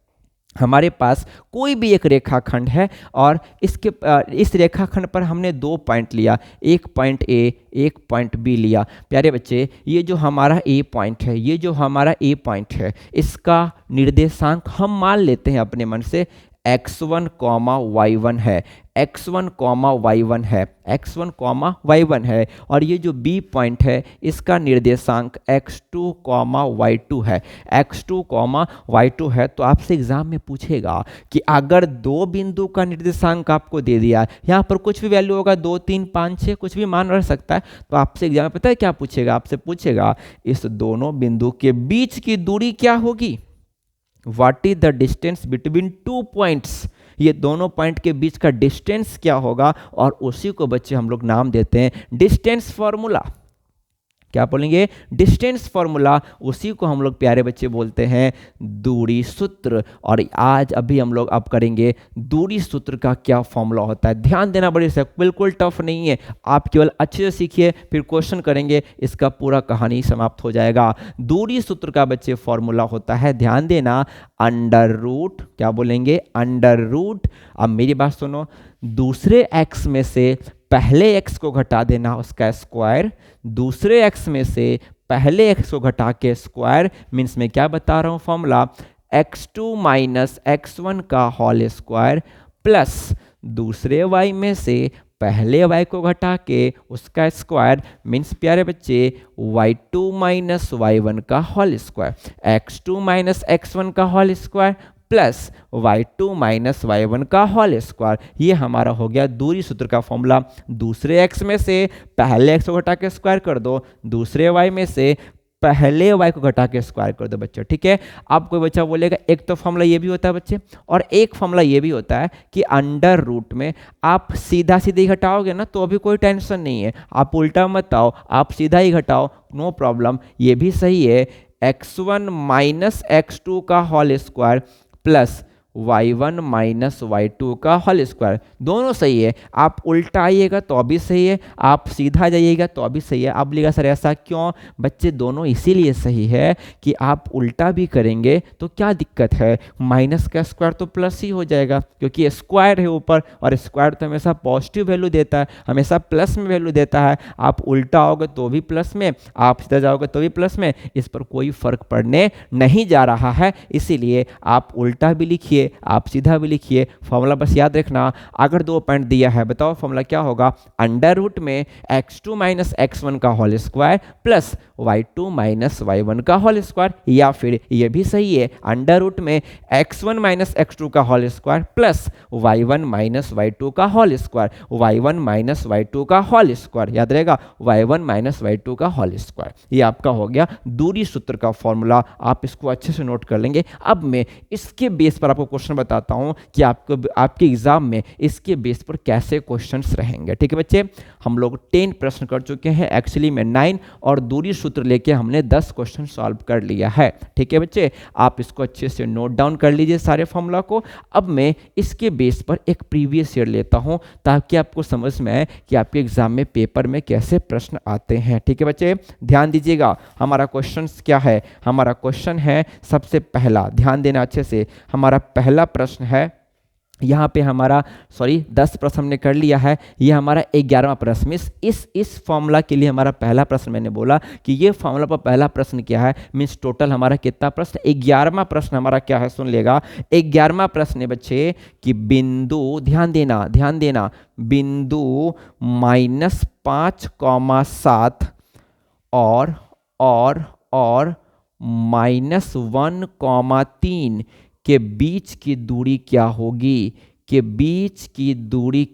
हमारे पास कोई भी एक रेखाखंड है और इस रेखाखंड पर हमने 2 पॉइंट लिया, एक पॉइंट ए, एक पॉइंट बी लिया। प्यारे बच्चे, ये जो हमारा ए पॉइंट है, ये जो हमारा ए पॉइंट है, इसका निर्देशांक हम मान लेते हैं अपने मन से x1, y1 है, x1, y1 है, x1, y1 है। और ये जो b पॉइंट है इसका निर्देशांक x2, y2 है, x2, y2 है। तो आपसे एग्जाम में पूछेगा कि अगर 2 बिंदु का निर्देशांक आपको दे दिया, यहाँ पर कुछ भी वैल्यू होगा, 2, 3, 5, 6 कुछ भी मान रह सकता है, तो आपसे एग्जाम में पता है क्या पूछेगा, आपसे पूछेगा इस दोनों बिंदु के बीच की दूरी क्या होगी। What is the distance between 2 points? ये दोनों पॉइंट के बीच का डिस्टेंस क्या होगा, और उसी को बच्चे हम लोग नाम देते हैं डिस्टेंस फॉर्मूला। क्या बोलेंगे, डिस्टेंस फॉर्मूला, उसी को हम लोग प्यारे बच्चे बोलते हैं दूरी सूत्र। और आज अभी हम लोग अब करेंगे दूरी सूत्र का क्या फॉर्मूला होता है। ध्यान देना बड़ी से, बिल्कुल टफ नहीं है, आप केवल अच्छे से सीखिए, फिर क्वेश्चन करेंगे, इसका पूरा कहानी समाप्त हो जाएगा। दूरी सूत्र का बच्चे फॉर्मूला होता है, ध्यान देना, अंडर रूट, क्या बोलेंगे, अंडर रूट। अब मेरी बात सुनो, दूसरे x में से पहले x को घटा देना, उसका स्क्वायर, दूसरे x में से पहले x को घटा के स्क्वायर, मीन्स मैं क्या बता रहा हूं फॉर्मूला, x2 माइनस x1 का होल स्क्वायर प्लस दूसरे y में से पहले y को घटा के उसका स्क्वायर, मीन्स प्यारे बच्चे y2 माइनस y1 का whole square, x2 minus x1 का whole square plus y2 minus y1 का होल स्क्वायर। ये हमारा हो गया दूरी सूत्र का फॉर्मूला। दूसरे x में से पहले x को घटा के स्क्वायर कर दो, दूसरे y में से पहले y को घटा के स्क्वायर कर दो बच्चों, ठीक है। अब कोई बच्चा बोलेगा एक तो फॉर्मूला ये भी होता है बच्चे, और एक फॉर्मूला ये भी होता है कि अंडर रूट में आप सीधा सीधे घटाओगे ना तो अभी कोई टेंशन नहीं है, आप उल्टा मत आओ, आप सीधा ही घटाओ, नो प्रॉब्लम, ये भी सही है। x1 माइनस x2 का whole square plus y1 minus y2 का होल स्क्वायर, दोनों सही है। आप उल्टा आइएगा तो अभी सही है, आप सीधा जाइएगा तो अभी सही है। आप लिखा सर ऐसा क्यों, बच्चे दोनों इसीलिए सही है कि आप उल्टा भी करेंगे तो क्या दिक्कत है, माइनस का स्क्वायर तो प्लस ही हो जाएगा, क्योंकि स्क्वायर है ऊपर, और स्क्वायर तो हमेशा पॉजिटिव वैल्यू देता है, हमेशा प्लस में वैल्यू देता है। आप उल्टा आओगे तो भी प्लस में, आप सीधा जाओगे तो भी प्लस में, इस पर कोई फर्क पड़ने नहीं जा रहा है। इसीलिए आप उल्टा भी लिखिए, आप सीधा भी लिखिए, फॉर्मूला बस याद रखना। अगर 2 पॉइंट दिया है, बताओ फॉर्मूला क्या होगा, अंडर रूट में x2 माइनस x1 का whole square plus y2 minus y1 का होल स्क्वायर, या फिर ये भी सही है, अंडर रूट में x1 माइनस x2 का whole square plus y1 minus y2 का whole square, y1 minus y2 का होल स्क्वायर, याद रहेगा, y1 माइनस y2 का होल स्क्वायर। ये आपका हो गया दूरी सूत्र का फॉर्मूला, आप इसको अच्छे से नोट कर लेंगे। अब मैं इसके बेस पर आपको क्वेश्चन बताता हूं कि आपको आपके एग्जाम में इसके बेस पर कैसे क्वेश्चंस रहेंगे, ठीक है बच्चे। हम लोग 10 प्रश्न कर चुके हैं, एक्चुअली में 9, और दूरी सूत्र लेके हमने 10 क्वेश्चन सॉल्व कर लिया है, ठीक है बच्चे। आप इसको अच्छे से नोट डाउन कर लीजिए सारे फॉर्मूला को। अब मैं इसके बेस पर एक प्रीवियस ईयर लेता हूं ताकि आपको समझ में आए कि आपके एग्जाम में पेपर में कैसे प्रश्न आते हैं, ठीक है बच्चे। ध्यान दीजिएगा, हमारा क्वेश्चन क्या है, हमारा क्वेश्चन है सबसे पहला, ध्यान देना अच्छे से, हमारा पहला प्रश्न है, यहाँ पे हमारा 10 प्रश्न हमने कर लिया है, ये हमारा 11वां प्रश्न। इस फॉर्मूला के लिए हमारा पहला प्रश्न, मैंने बोला कि ये फॉर्मूला पर पहला प्रश्न क्या है, मीन्स टोटल हमारा कितना प्रश्न, 11वां प्रश्न हमारा क्या है, सुन लेगा। 11वां प्रश्न है बच्चे कि बिंदु, ध्यान देना, बिंदु -5,7 और -1,3 के बीच की दूरी क्या होगी, बीच की दूरी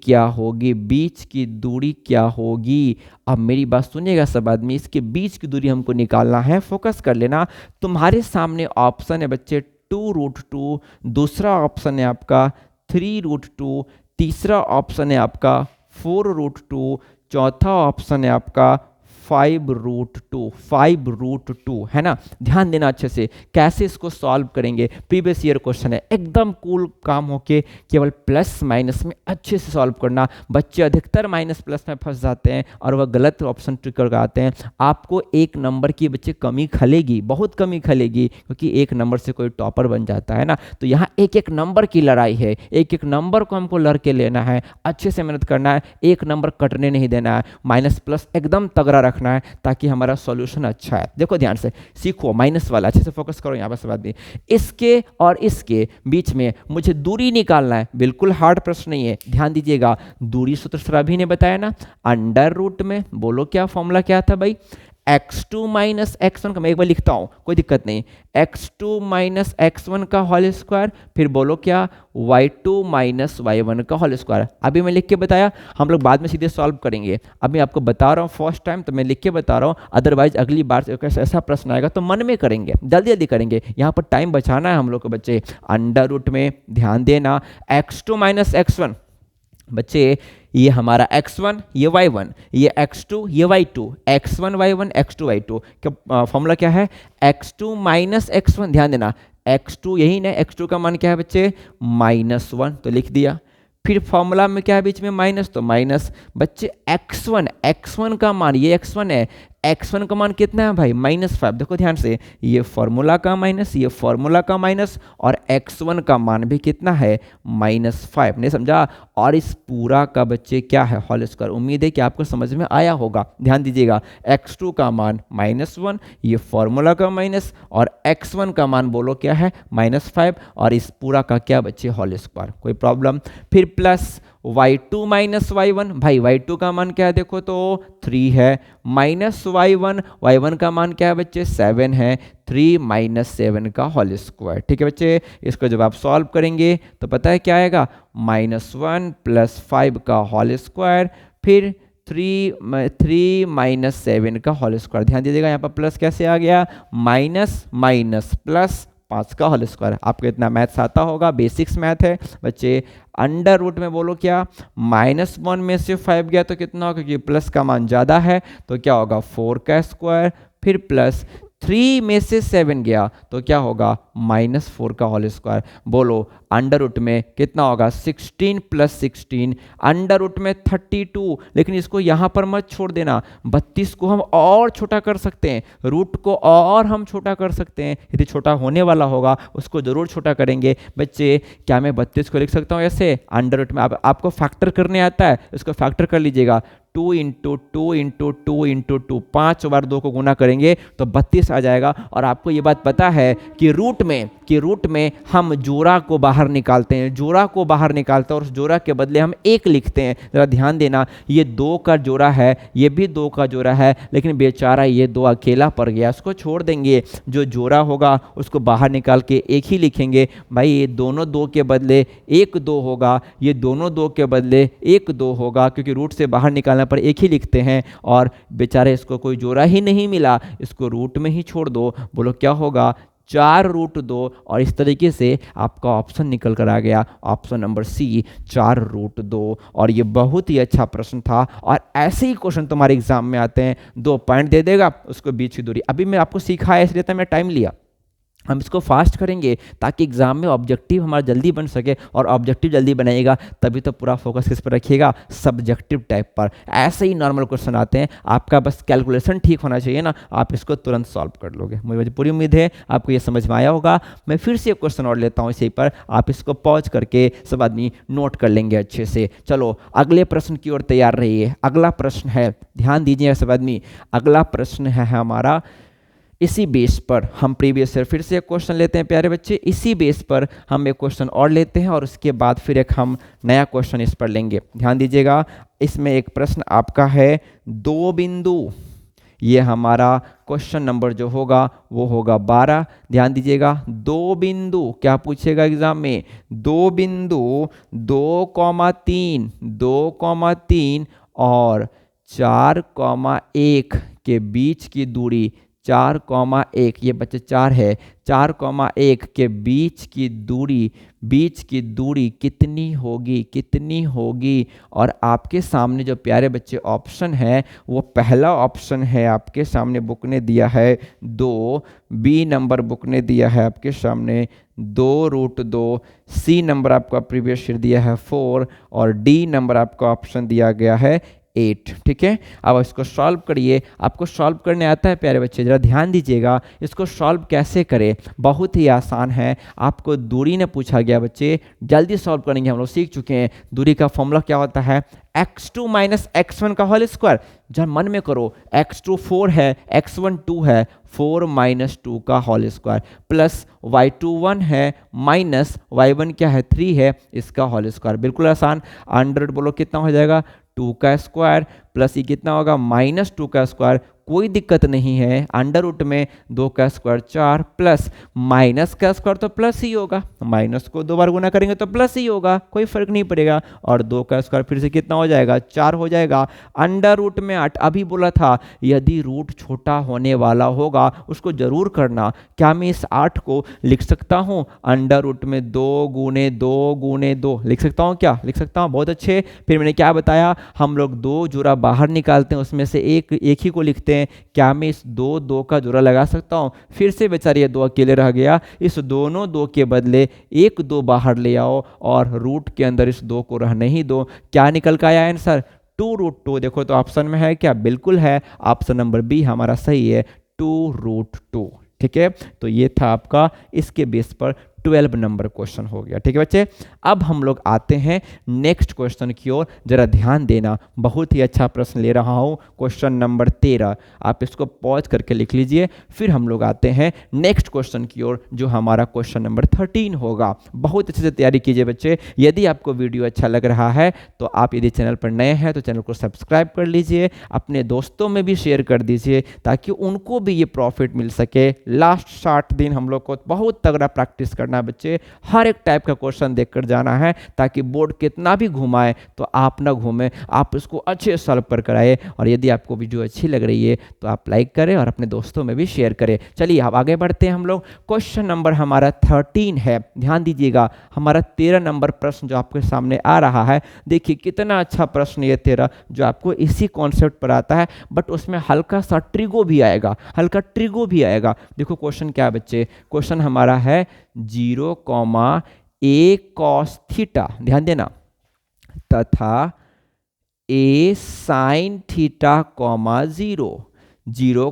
क्या होगी। अब मेरी बात सुनिएगा सब आदमी, इसके बीच की दूरी हमको निकालना है, फोकस कर लेना। तुम्हारे सामने ऑप्शन है बच्चे 2√2, दूसरा ऑप्शन है आपका 3√2, तीसरा ऑप्शन है आपका 4√2, चौथा ऑप्शन है आपका 5√2 है ना। ध्यान देना अच्छे से, कैसे इसको सॉल्व करेंगे, प्रीवियस ईयर क्वेश्चन है, एकदम कूल काम होके केवल प्लस माइनस में अच्छे से सॉल्व करना। बच्चे अधिकतर माइनस प्लस में फंस जाते हैं और वह गलत ऑप्शन ट्रिक लगाते हैं। आपको 1 नंबर की बच्चे कमी खलेगी, बहुत कमी खलेगी, क्योंकि 1 नंबर से कोई टॉपर बन जाता है ना। तो यहाँ एक नंबर की लड़ाई है, एक नंबर को हमको लड़के लेना है, अच्छे से मेहनत करना है, 1 नंबर कटने नहीं देना है, माइनस प्लस एकदम तगड़ा रखना है ताकि हमारा सॉल्यूशन अच्छा है। देखो ध्यान से सीखो, माइनस वाला अच्छे से फोकस करो। यहाँ पर सब आदमी, इसके और इसके बीच में मुझे दूरी निकालना है, बिल्कुल हार्ड प्रश्न नहीं है, ध्यान दीजिएगा। दूरी सूत्र सर अभी ने बताया ना, अंडर रूट में, बोलो क्या फॉर्मूला क्या था भाई, x2 माइनस x1 का, मैं एक बार लिखता हूं कोई दिक्कत नहीं, x2 माइनस x1 का होल स्क्वायर, फिर बोलो क्या, y2 माइनस y1 का होल स्क्वायर। अभी मैं लिख के बताया, हम लोग बाद में सीधे सॉल्व करेंगे, अभी आपको बता रहा हूँ फर्स्ट टाइम तो मैं लिख के बता रहा हूँ, अदरवाइज अगली बार से ऐसा प्रश्न आएगा तो मन में करेंगे, जल्दी जल्दी करेंगे, यहाँ पर टाइम बचाना है हम लोग को बच्चे। अंडर रूट में ध्यान देना, x2 माइनस x1 बच्चे ये हमारा x1 ये y1, ये x2 ये y2, x1 y1 x2 y2 का फॉर्मूला क्या है, x2 माइनस x1। ध्यान देना x2 यही ना, x2 का मान क्या है बच्चे -1, तो लिख दिया। फिर फॉर्मूला में क्या है बीच में माइनस, तो माइनस बच्चे x1 का मान, ये x1 है, x1 का मान कितना है भाई -5। देखो ध्यान से, ये फॉर्मूला का माइनस, ये फॉर्मूला का माइनस, और x1 का मान भी कितना है -5। नहीं समझा। और इस पूरा का बच्चे क्या है होल स्क्वायर। उम्मीद है कि आपको समझ में आया होगा। ध्यान दीजिएगा, x2 का मान -1, ये फॉर्मूला का माइनस, और x1 का मान बोलो क्या है -5, और इस पूरा का क्या बच्चे होल स्क्वायर। कोई प्रॉब्लम। फिर प्लस y2 माइनस y1, भाई y2 का मान क्या है देखो तो 3 है, माइनस y1 का मान क्या है बच्चे 7 है, 3 माइनस 7 का होल स्क्वायर। ठीक है बच्चे, इसको जब आप सॉल्व करेंगे तो पता है क्या आएगा, -1 + 5 का होल स्क्वायर, फिर 3 माइनस 7 का होल स्क्वायर। ध्यान दीजिएगा यहाँ पर प्लस कैसे आ गया, माइनस माइनस प्लस 5 का होल स्क्वायर। आपको इतना मैथ्स आता होगा, बेसिक्स मैथ है बच्चे। अंडर रूट में बोलो क्या, -1 में से 5 गया तो कितना होगा, क्योंकि प्लस का मान ज़्यादा है तो क्या होगा 4 का स्क्वायर, फिर प्लस 3 में से 7 गया तो क्या होगा -4 का होल स्क्वायर। बोलो अंडर रूट में कितना होगा 16 + 16, अंडर रूट में 32। लेकिन इसको यहाँ पर मत छोड़ देना, 32 को हम और छोटा कर सकते हैं, रूट को और हम छोटा कर सकते हैं। यदि छोटा होने वाला होगा उसको जरूर छोटा करेंगे बच्चे। क्या मैं 32 को लिख सकता हूँ ऐसे, अंडर रूट में आपको फैक्टर करने आता है, इसको फैक्टर कर लीजिएगा, 2 × 2 × 2 × 2, 5 बार 2 को गुना करेंगे तो 32 आ जाएगा। और आपको ये बात पता है कि रूट में हम जोड़ा को बाहर निकालते हैं, जोड़ा को बाहर निकालते हैं और उस जोड़ा के बदले हम 1 लिखते हैं। ज़रा ध्यान देना, ये 2 का जोड़ा है, ये भी 2 का जोड़ा है, लेकिन बेचारा ये 2 अकेला पड़ गया, उसको छोड़ देंगे। जो जोड़ा होगा उसको बाहर निकाल के 1 ही लिखेंगे। भाई ये दोनों 2 के बदले 1 2 होगा, ये दोनों 2 के बदले 1 2 होगा, क्योंकि रूट से बाहर निकालना पर 1 ही लिखते हैं। और बेचारे इसको कोई जोड़ा ही नहीं मिला, इसको रूट में ही छोड़ दो। बोलो क्या होगा 4√2। और इस तरीके से आपका ऑप्शन निकल कर आ गया, ऑप्शन नंबर सी 4√2। और ये बहुत ही अच्छा प्रश्न था, और ऐसे ही क्वेश्चन तुम्हारे एग्जाम में आते हैं। 2 पॉइंट दे देगा, उसको बीच की दूरी। अभी मैं आपको सिखाया इसलिए तो मैं टाइम लिया, हम इसको फास्ट करेंगे ताकि एग्जाम में ऑब्जेक्टिव हमारा जल्दी बन सके, और ऑब्जेक्टिव जल्दी बनेगा तभी तो पूरा फोकस किस पर रखिएगा, सब्जेक्टिव टाइप पर। ऐसे ही नॉर्मल क्वेश्चन आते हैं, आपका बस कैलकुलेशन ठीक होना चाहिए ना, आप इसको तुरंत सॉल्व कर लोगे। मुझे पूरी उम्मीद है आपको ये समझ में आया होगा। मैं फिर से एक क्वेश्चन और लेता हूँ इसी पर, आप इसको पॉज करके सब आदमी नोट कर लेंगे अच्छे से। चलो अगले प्रश्न की ओर तैयार रहिए। अगला प्रश्न है, ध्यान दीजिए सब आदमी, अगला प्रश्न है हमारा, इसी बेस पर हम प्रीवियस ईयर फिर से एक क्वेश्चन लेते हैं प्यारे बच्चे। इसी बेस पर हम एक क्वेश्चन और लेते हैं, और उसके बाद फिर एक हम नया क्वेश्चन इस पर लेंगे। ध्यान दीजिएगा, इसमें एक प्रश्न आपका है 2 बिंदु, ये हमारा क्वेश्चन नंबर जो होगा वो होगा 12। ध्यान दीजिएगा, 2 बिंदु क्या पूछेगा एग्जाम में, 2 बिंदु 2,3 2,3 और 4,1 के बीच की दूरी 4,1, ये बच्चे 4 है, 4,1 के बीच की दूरी कितनी होगी। और आपके सामने जो प्यारे बच्चे ऑप्शन है, वो पहला ऑप्शन है आपके सामने बुक ने दिया है 2, बी नंबर बुक ने दिया है आपके सामने 2√2, सी नंबर आपका प्रीवियस ईयर दिया है 4, और डी नंबर आपका ऑप्शन दिया गया है 8। ठीक है, अब इसको सॉल्व करिए। आपको सॉल्व करने आता है प्यारे बच्चे, जरा ध्यान दीजिएगा। इसको सॉल्व कैसे करें, बहुत ही आसान है। आपको दूरी ने पूछा गया बच्चे, जल्दी सॉल्व करेंगे, हम लोग सीख चुके हैं। दूरी का फॉर्मूला क्या होता है, x2 - x1 का होल स्क्वायर। जब मन में करो, x2 4 है, x1 2 है, 4 - 2 का होल स्क्वायर, प्लस y2 1 है, माइनस y1 क्या है 3 है, इसका होल स्क्वायर। बिल्कुल आसान। अंडर बोलो कितना हो जाएगा 2 का स्क्वायर, प्लस ये कितना होगा -2 का स्क्वायर, कोई दिक्कत नहीं है। अंडर रूट में 2 का स्क्वायर 4 प्लस माइनस का स्क्वायर तो प्लस ही होगा, माइनस को 2 बार गुना करेंगे तो प्लस ही होगा, कोई फर्क नहीं पड़ेगा। और 2 का स्क्वायर फिर से कितना हो जाएगा, 4 हो जाएगा। अंडर रूट में 8, अभी बोला था यदि रूट छोटा होने वाला होगा उसको जरूर करना। क्या मैं इस 8 को लिख सकता हूँ अंडर रूट में 2 गुने 2 गुने 2, लिख सकता हूँ क्या, लिख सकता हूँ, बहुत अच्छे। फिर मैंने क्या बताया, हम लोग 2 जोड़ा बाहर निकालते हैं, उसमें से एक ही को लिखते हैं। क्या मैं इस 2 का जोड़ा लगा सकता हूँ, फिर से बेचारी ये 2 अकेले रह गया, इस दोनों 2 के बदले एक 2 बाहर ले आओ और रूट के अंदर इस 2 को रहने ही दो। क्या निकल कर आया आंसर, 2√2। देखो तो ऑप्शन में है क्या, बिल्कुल है, ऑप्शन नंबर बी हमारा सही है, 2√2। ठीक है, तो ये था आपका इसके बेस पर 12 नंबर क्वेश्चन हो गया। ठीक है बच्चे, अब हम लोग आते हैं नेक्स्ट क्वेश्चन की ओर, जरा ध्यान देना, बहुत ही अच्छा प्रश्न ले रहा हूं, क्वेश्चन नंबर 13। आप इसको पॉज करके लिख लीजिए, फिर हम लोग आते हैं नेक्स्ट क्वेश्चन की ओर जो हमारा क्वेश्चन नंबर 13 होगा। बहुत अच्छे से तैयारी कीजिए बच्चे। यदि आपको वीडियो अच्छा लग रहा है तो आप यदि चैनल पर नए हैं तो चैनल को सब्सक्राइब कर लीजिए, अपने दोस्तों में भी शेयर कर दीजिए ताकि उनको भी ये प्रॉफिट मिल सके। लास्ट 60 दिन हम लोग को बहुत तगड़ा प्रैक्टिस करना बच्चे, हर एक टाइप का क्वेश्चन देखकर जाना है ताकि बोर्ड कितना भी घुमाए तो आप ना घूमे, आप इसको अच्छे सॉल्व कर कराए। और यदि आपको वीडियो अच्छी लग रही है तो आप लाइक करें और अपने दोस्तों में भी शेयर करें। चलिए अब आगे बढ़ते हैं हम लोग। क्वेश्चन नंबर हमारा 13 है, ध्यान दीजिएगा। हमारा 13 नंबर प्रश्न जो आपके सामने आ रहा है, देखिए कितना अच्छा प्रश्न ये 13 जो आपको इसी कॉन्सेप्ट पर आता है, बट उसमें हल्का सा ट्रिगो भी आएगा, हल्का ट्रिगो भी आएगा। देखो क्वेश्चन क्या है बच्चे, क्वेश्चन हमारा है 0, cos थीटा, ध्यान देना, तथा a sin theta, 0, 0,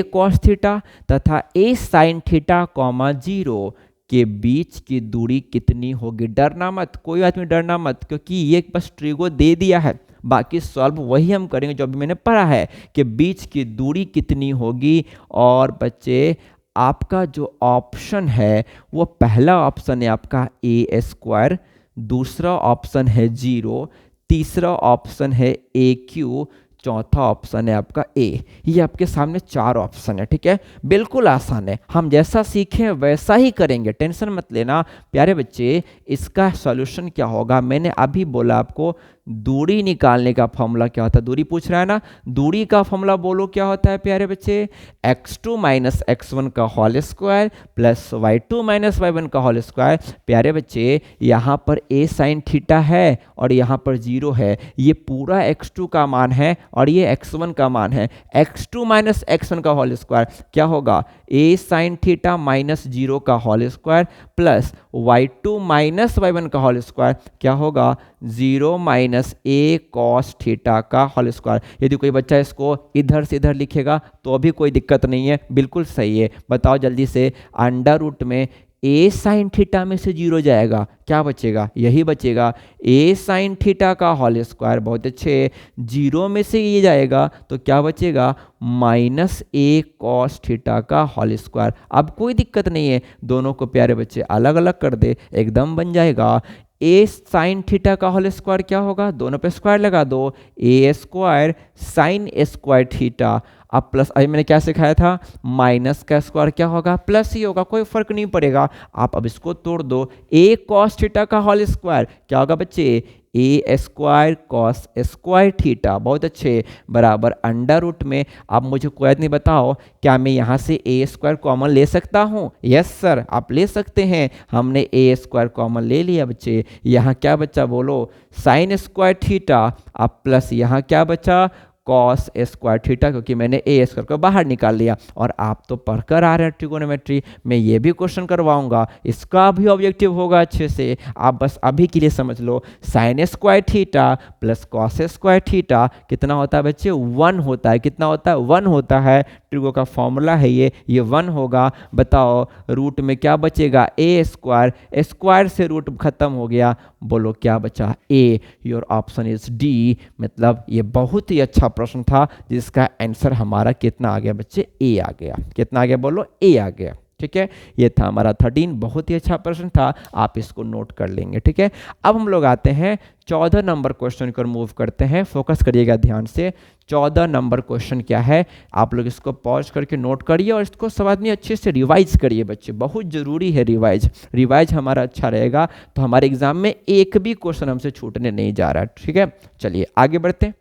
cos theta तथा a sin थीटा, 0 के बीच की दूरी कितनी होगी। डरना मत, कोई आदमी डरना मत, क्योंकि ये बस ट्रिगो दे दिया है, बाकी सॉल्व वही हम करेंगे जो अभी मैंने पढ़ा है कि बीच की दूरी कितनी होगी। और बच्चे आपका जो ऑप्शन है वो पहला ऑप्शन है आपका a², दूसरा ऑप्शन है 0, तीसरा ऑप्शन है AQ, चौथा ऑप्शन है आपका A। ये आपके सामने 4 ऑप्शन है। ठीक है, बिल्कुल आसान है, हम जैसा सीखें वैसा ही करेंगे, टेंशन मत लेना प्यारे बच्चे। इसका सॉल्यूशन क्या होगा, मैंने अभी बोला आपको दूरी निकालने का फॉर्मूला क्या होता है, दूरी पूछ रहा है ना, दूरी का फॉर्मूला बोलो क्या होता है प्यारे बच्चे, x2 माइनस x1 का whole square plus y2 minus y1 का होल स्क्वायर। प्यारे बच्चे यहाँ पर a साइन थीटा है और यहाँ पर 0 है, ये पूरा x2 का मान है और ये x1 का मान है। x2 माइनस x1 का होल स्क्वायर क्या होगा, a साइन थीटा माइनस 0 का whole square plus y2 minus y1 का होल स्क्वायर क्या होगा, 0 माइनस a cos थीटा का होल स्क्वायर। यदि कोई बच्चा इसको इधर से इधर लिखेगा तो अभी कोई दिक्कत नहीं है, बिल्कुल सही है। बताओ जल्दी से, अंडर रूट में a साइन थीटा में से 0 जाएगा, क्या बचेगा, यही बचेगा a साइन थीटा का होल स्क्वायर। बहुत अच्छे, 0 में से ये जाएगा तो क्या बचेगा, माइनस a cos थीटा का होल स्क्वायर। अब कोई दिक्कत नहीं है, दोनों को प्यारे बच्चे अलग अलग कर दे, एकदम बन जाएगा a साइन थीटा का होल स्क्वायर क्या होगा, दोनों पे स्क्वायर लगा दो, a² साइन स्क्वायर थीटा। अब प्लस, अभी मैंने क्या सिखाया था, माइनस का स्क्वायर क्या होगा, प्लस ही होगा, कोई फर्क नहीं पड़ेगा। आप अब इसको तोड़ दो, a cos थीटा का होल स्क्वायर क्या होगा बच्चे, a² cos स्क्वायर थीटा। बहुत अच्छे, बराबर अंडर रूट में। अब मुझे कोई नहीं बताओ, क्या मैं यहाँ से a² कॉमन ले सकता हूँ, यस सर आप ले सकते हैं। हमने a² कॉमन ले लिया बच्चे, यहाँ क्या बच्चा बोलो, साइन स्क्वायर थीटा, अब प्लस यहाँ क्या बचा, कॉस स्क्वायर थीटा, क्योंकि मैंने a² को बाहर निकाल लिया। और आप तो पढ़कर आ रहे हैं ट्रिगोनोमेट्री, मैं ये भी क्वेश्चन करवाऊंगा, इसका भी ऑब्जेक्टिव होगा अच्छे से। आप बस अभी के लिए समझ लो, sine square theta plus cos square theta कितना होता है बच्चे, 1 होता है। कितना होता है, 1 होता है। ट्रिगो का फॉर्मूला है ये 1 होगा। बताओ रूट में क्या बचेगा, a², स्क्वायर से रूट खत्म हो गया, बोलो क्या बचा, a। Your option is D. मतलब ये बहुत ही अच्छा प्रश्न था जिसका आंसर हमारा कितना आ गया बच्चे, ए आ गया। कितना आ गया बोलो, ए आ गया। ठीक है, ये था हमारा 13, बहुत ही अच्छा प्रश्न था, आप इसको नोट कर लेंगे। ठीक है, अब हम लोग आते हैं 14 नंबर क्वेश्चन को मूव करते हैं। फोकस करिएगा ध्यान से। 14 नंबर क्वेश्चन क्या है, आप लोग इसको पॉज करके नोट करिए और इसको सब आदमी अच्छे से रिवाइज करिए बच्चे, बहुत ज़रूरी है रिवाइज हमारा अच्छा रहेगा तो हमारे एग्जाम में एक भी क्वेश्चन हमसे छूटने नहीं जा रहा है। ठीक है, चलिए आगे बढ़ते हैं।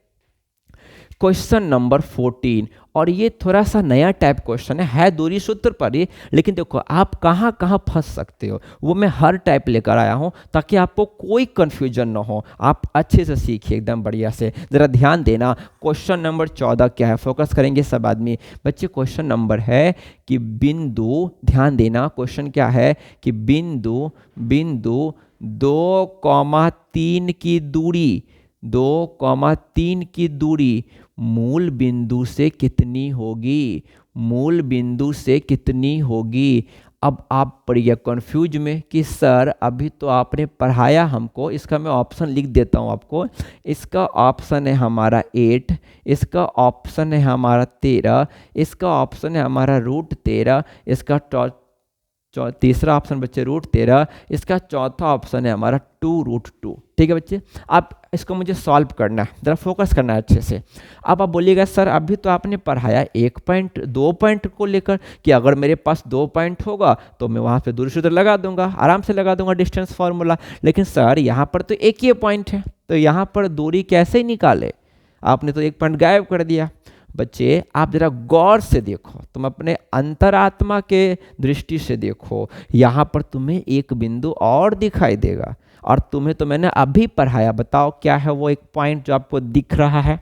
क्वेश्चन नंबर 14, और ये थोड़ा सा नया टाइप क्वेश्चन है दूरी सूत्र पर ही, लेकिन देखो आप कहाँ कहाँ फंस सकते हो वो मैं हर टाइप लेकर आया हूँ ताकि आपको कोई कंफ्यूजन ना हो, आप अच्छे से सीखिए एकदम बढ़िया से। ज़रा ध्यान देना, क्वेश्चन नंबर 14 क्या है, फोकस करेंगे सब आदमी बच्चे। क्वेश्चन नंबर है कि बिंदु, ध्यान देना क्वेश्चन क्या है कि बिंदु 2,3 की दूरी 2,3 की दूरी मूल बिंदु से कितनी होगी, मूल बिंदु से कितनी होगी। अब आप पढ़िए कंफ्यूज में कि सर अभी तो आपने पढ़ाया हमको, इसका मैं ऑप्शन लिख देता हूँ आपको। इसका ऑप्शन है हमारा 8, इसका ऑप्शन है हमारा 13, इसका ऑप्शन है हमारा √13, इसका तीसरा ऑप्शन बच्चे √13, इसका चौथा ऑप्शन है हमारा 2√2। ठीक है बच्चे, आप इसको मुझे सॉल्व करना है, ज़रा फोकस करना है अच्छे से। अब आप बोलिएगा सर अभी तो आपने पढ़ाया 1 पॉइंट 2 पॉइंट को लेकर कि अगर मेरे पास 2 पॉइंट होगा तो मैं वहाँ पे दूरी सूत्र लगा दूंगा, आराम से लगा दूंगा डिस्टेंस फार्मूला। लेकिन सर यहाँ पर तो एक ही पॉइंट है, तो यहाँ पर दूरी कैसे निकाले, आपने तो 1 पॉइंट गायब कर दिया। बच्चे आप जरा गौर से देखो, तुम अपने अंतरात्मा के दृष्टि से देखो, यहाँ पर तुम्हें एक बिंदु और दिखाई देगा और तुम्हें तो मैंने अभी पढ़ाया, बताओ क्या है वो एक पॉइंट जो आपको दिख रहा है,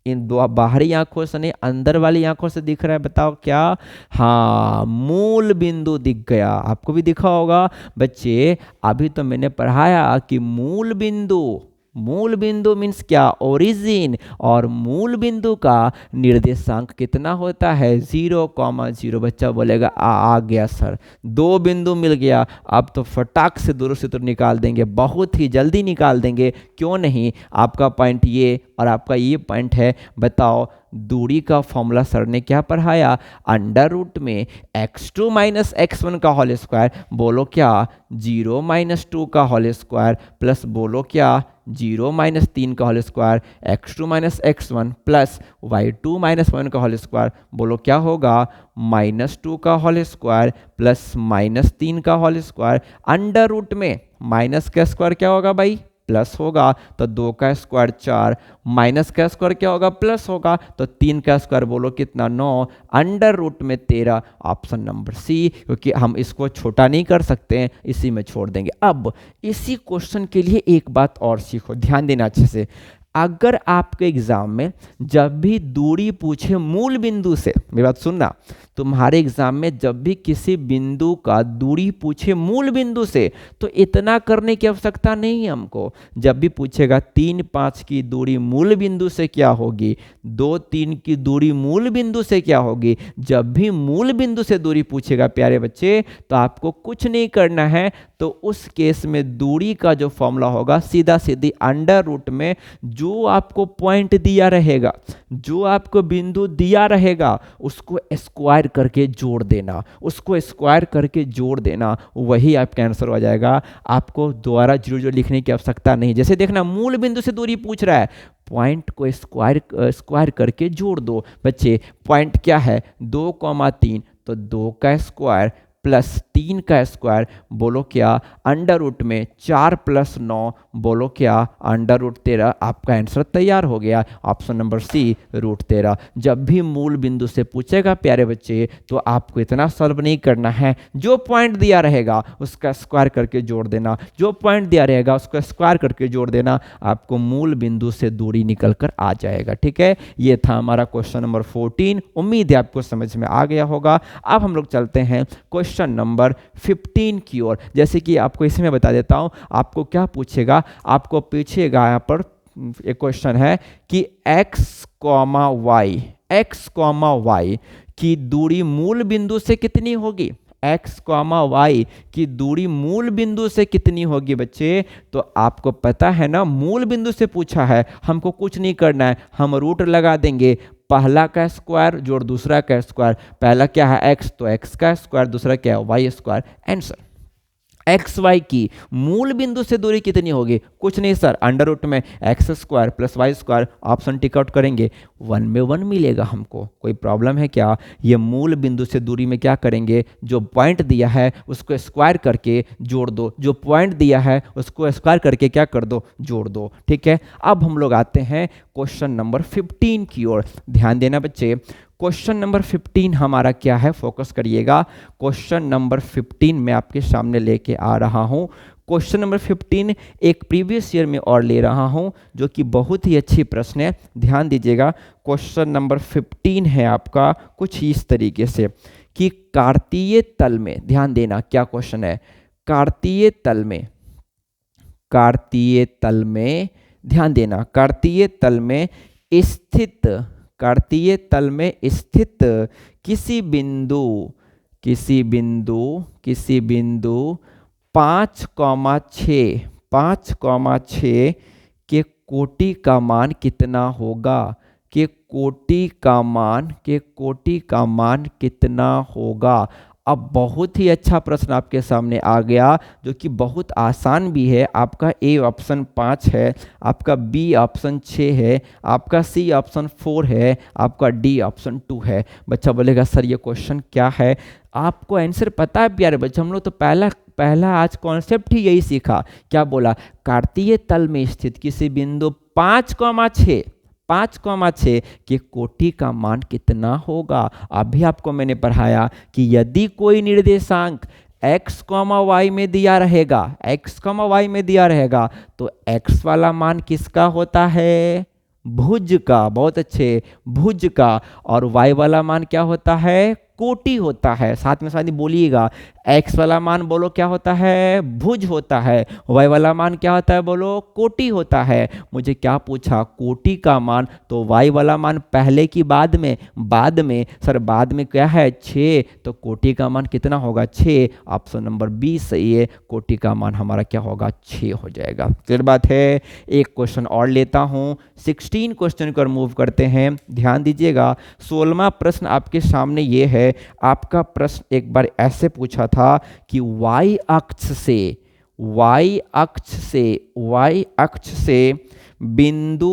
इन दो बाहरी आंखों से नहीं अंदर वाली आंखों से दिख रहा है, बताओ क्या, हाँ मूल बिंदु दिख गया। आपको भी दिखा होगा बच्चे, अभी तो मैंने पढ़ाया कि मूल बिंदु मीन्स क्या, ओरिजिन, और मूल बिंदु का निर्देशांक कितना होता है 0,0। बच्चा बोलेगा आ गया सर, 2 बिंदु मिल गया, अब तो फटाक से दूरी सूत्र निकाल देंगे, बहुत ही जल्दी निकाल देंगे, क्यों नहीं। आपका पॉइंट ये और आपका ये पॉइंट है, बताओ दूरी का फॉर्मूला सर ने क्या पढ़ाया, √ में x2 - x1 का होल स्क्वायर, बोलो क्या 0 - 2 का होल स्क्वायर, प्लस बोलो क्या 0 - 3 का whole square, x2 - x1 plus y2 - 1 का होल स्क्वायर, बोलो क्या होगा -2 का होल स्क्वायर प्लस -3 का होल स्क्वायर, √ में माइनस का स्क्वायर क्या होगा भाई, प्लस होगा, तो 2 का स्क्वायर 4, माइनस का स्क्वायर क्या होगा, प्लस होगा, तो 3 का स्क्वायर बोलो कितना 9, √ में 13, ऑप्शन नंबर सी, क्योंकि हम इसको छोटा नहीं कर सकते हैं, इसी में छोड़ देंगे। अब इसी क्वेश्चन के लिए एक बात और सीखो, ध्यान देना अच्छे से। अगर आपके एग्जाम में जब भी दूरी पूछे मूल बिंदु से, मेरी बात सुनना, तुम्हारे एग्जाम में जब भी किसी बिंदु का दूरी पूछे मूल बिंदु से, तो इतना करने की आवश्यकता नहीं है हमको। जब भी पूछेगा 3, 5 की दूरी मूल बिंदु से क्या होगी, 2, 3 की दूरी मूल बिंदु से क्या होगी, जब भी मूल बिंदु से दूरी पूछेगा प्यारे बच्चे, तो आपको कुछ नहीं करना है, तो उस केस में दूरी का जो फॉर्मूला होगा सीधा सीधी √ में जो आपको पॉइंट दिया रहेगा, जो आपको बिंदु दिया रहेगा, उसको स्क्वायर करके जोड़ देना, उसको स्क्वायर करके जोड़ देना, वही आपका आंसर हो जाएगा। आपको दोबारा 0 लिखने की आवश्यकता नहीं। जैसे देखना मूल बिंदु से दूरी पूछ रहा है, पॉइंट को स्क्वायर करके जोड़ दो। बच्चे पॉइंट क्या है 2,3, तो 2 का स्क्वायर प्लस 3 का स्क्वायर, बोलो क्या √ में 4 + 9, बोलो क्या √13। आपका आंसर तैयार हो गया, ऑप्शन नंबर सी √13। जब भी मूल बिंदु से पूछेगा प्यारे बच्चे, तो आपको इतना सॉल्व नहीं करना है, जो पॉइंट दिया रहेगा उसका स्क्वायर करके जोड़ देना, जो पॉइंट दिया रहेगा उसका स्क्वायर करके जोड़ देना, आपको मूल बिंदु से दूरी निकल कर आ जाएगा। ठीक है, ये था हमारा क्वेश्चन नंबर 14। उम्मीद है आपको समझ में आ गया होगा। अब हम लोग चलते हैं क्वेश्चन नंबर 15 की ओर। जैसे कि आपको इसमें बता देता हूं, आपको क्या पूछेगा, आपको पूछेगा यहाँ पर एक क्वेश्चन है कि x, y की दूरी मूल बिंदु से कितनी होगी, x, y की दूरी मूल बिंदु से कितनी होगी बच्चे। तो आपको पता है ना, मूल बिंदु से पूछा है, हमको कुछ नहीं करना है, हम रूट लगा देंगे, पहला का स्क्वायर जोड़ दूसरा का स्क्वायर, पहला क्या है x, तो x का स्क्वायर, दूसरा क्या है y square. Answer X Y की मूल बिंदु से दूरी कितनी होगी? कुछ नहीं सर, अंडर रूट में X square plus Y square, option tick out करेंगे, 1 में 1 मिलेगा हमको। कोई प्रॉब्लम है क्या? ये मूल बिंदु से दूरी में क्या करेंगे, जो पॉइंट दिया है उसको स्क्वायर करके जोड़ दो, जो पॉइंट दिया है उसको स्क्वायर करके क्या कर दो, जोड़ दो। ठीक है, अब हम लोग आते हैं क्वेश्चन नंबर 15 की ओर। ध्यान देना बच्चे, क्वेश्चन नंबर 15 हमारा क्या है, फोकस करिएगा। क्वेश्चन नंबर 15 मैं आपके सामने लेके आ रहा हूं। क्वेश्चन नंबर 15 एक प्रीवियस ईयर में और ले रहा हूं, जो कि बहुत ही अच्छी प्रश्न है। ध्यान दीजिएगा, क्वेश्चन नंबर 15 है आपका कुछ इस तरीके से कि कार्तीय तल में, ध्यान देना क्या क्वेश्चन है, कार्तीय तल में, कार्तीय तल में, ध्यान देना, कार्तीय तल में स्थित, कार्तीय तल में स्थित किसी बिंदु, किसी बिंदु, किसी बिंदु 5,6, 5,6 के कोटि का मान कितना होगा, के कोटि का मान, के कोटि का मान कितना होगा। अब बहुत ही अच्छा प्रश्न आपके सामने आ गया, जो कि बहुत आसान भी है। आपका ए ऑप्शन 5 है, आपका बी ऑप्शन 6 है, आपका सी ऑप्शन 4 है, आपका डी ऑप्शन 2 है। बच्चा बोलेगा सर ये क्वेश्चन क्या है? आपको आंसर पता है प्यारे बच्चे, हम लोग तो पहला आज कॉन्सेप्ट ही यही सीखा। क्या बोला? कार्तीय तल में स्थित किसी बिंदु 5,6, 5,6 के कोटि का मान कितना होगा। अभी आपको मैंने पढ़ाया कि यदि कोई निर्देशांक x, y में दिया रहेगा, x, y में दिया रहेगा, तो x वाला मान किसका होता है? भुज का। बहुत अच्छे, भुज का। और y वाला मान क्या होता है? कोटि होता है। साथ में साथ ही बोलिएगा, x वाला मान बोलो क्या होता है? भुज होता है। y वाला मान क्या होता है? बोलो कोटि होता है। मुझे क्या पूछा? कोटि का मान, तो y वाला मान पहले की बाद में? बाद में सर, बाद में क्या है? 6, तो कोटि का मान कितना होगा? 6। ऑप्शन नंबर बी सही है, कोटि का मान हमारा क्या होगा? 6 हो जाएगा। क्लियर बात है। एक क्वेश्चन और लेता हूँ, 16 क्वेश्चन को मूव करते हैं। ध्यान दीजिएगा, 16वां प्रश्न आपके सामने ये है। आपका प्रश्न एक बार ऐसे पूछा था कि y अक्ष से, y अक्ष से, y अक्ष से बिंदु,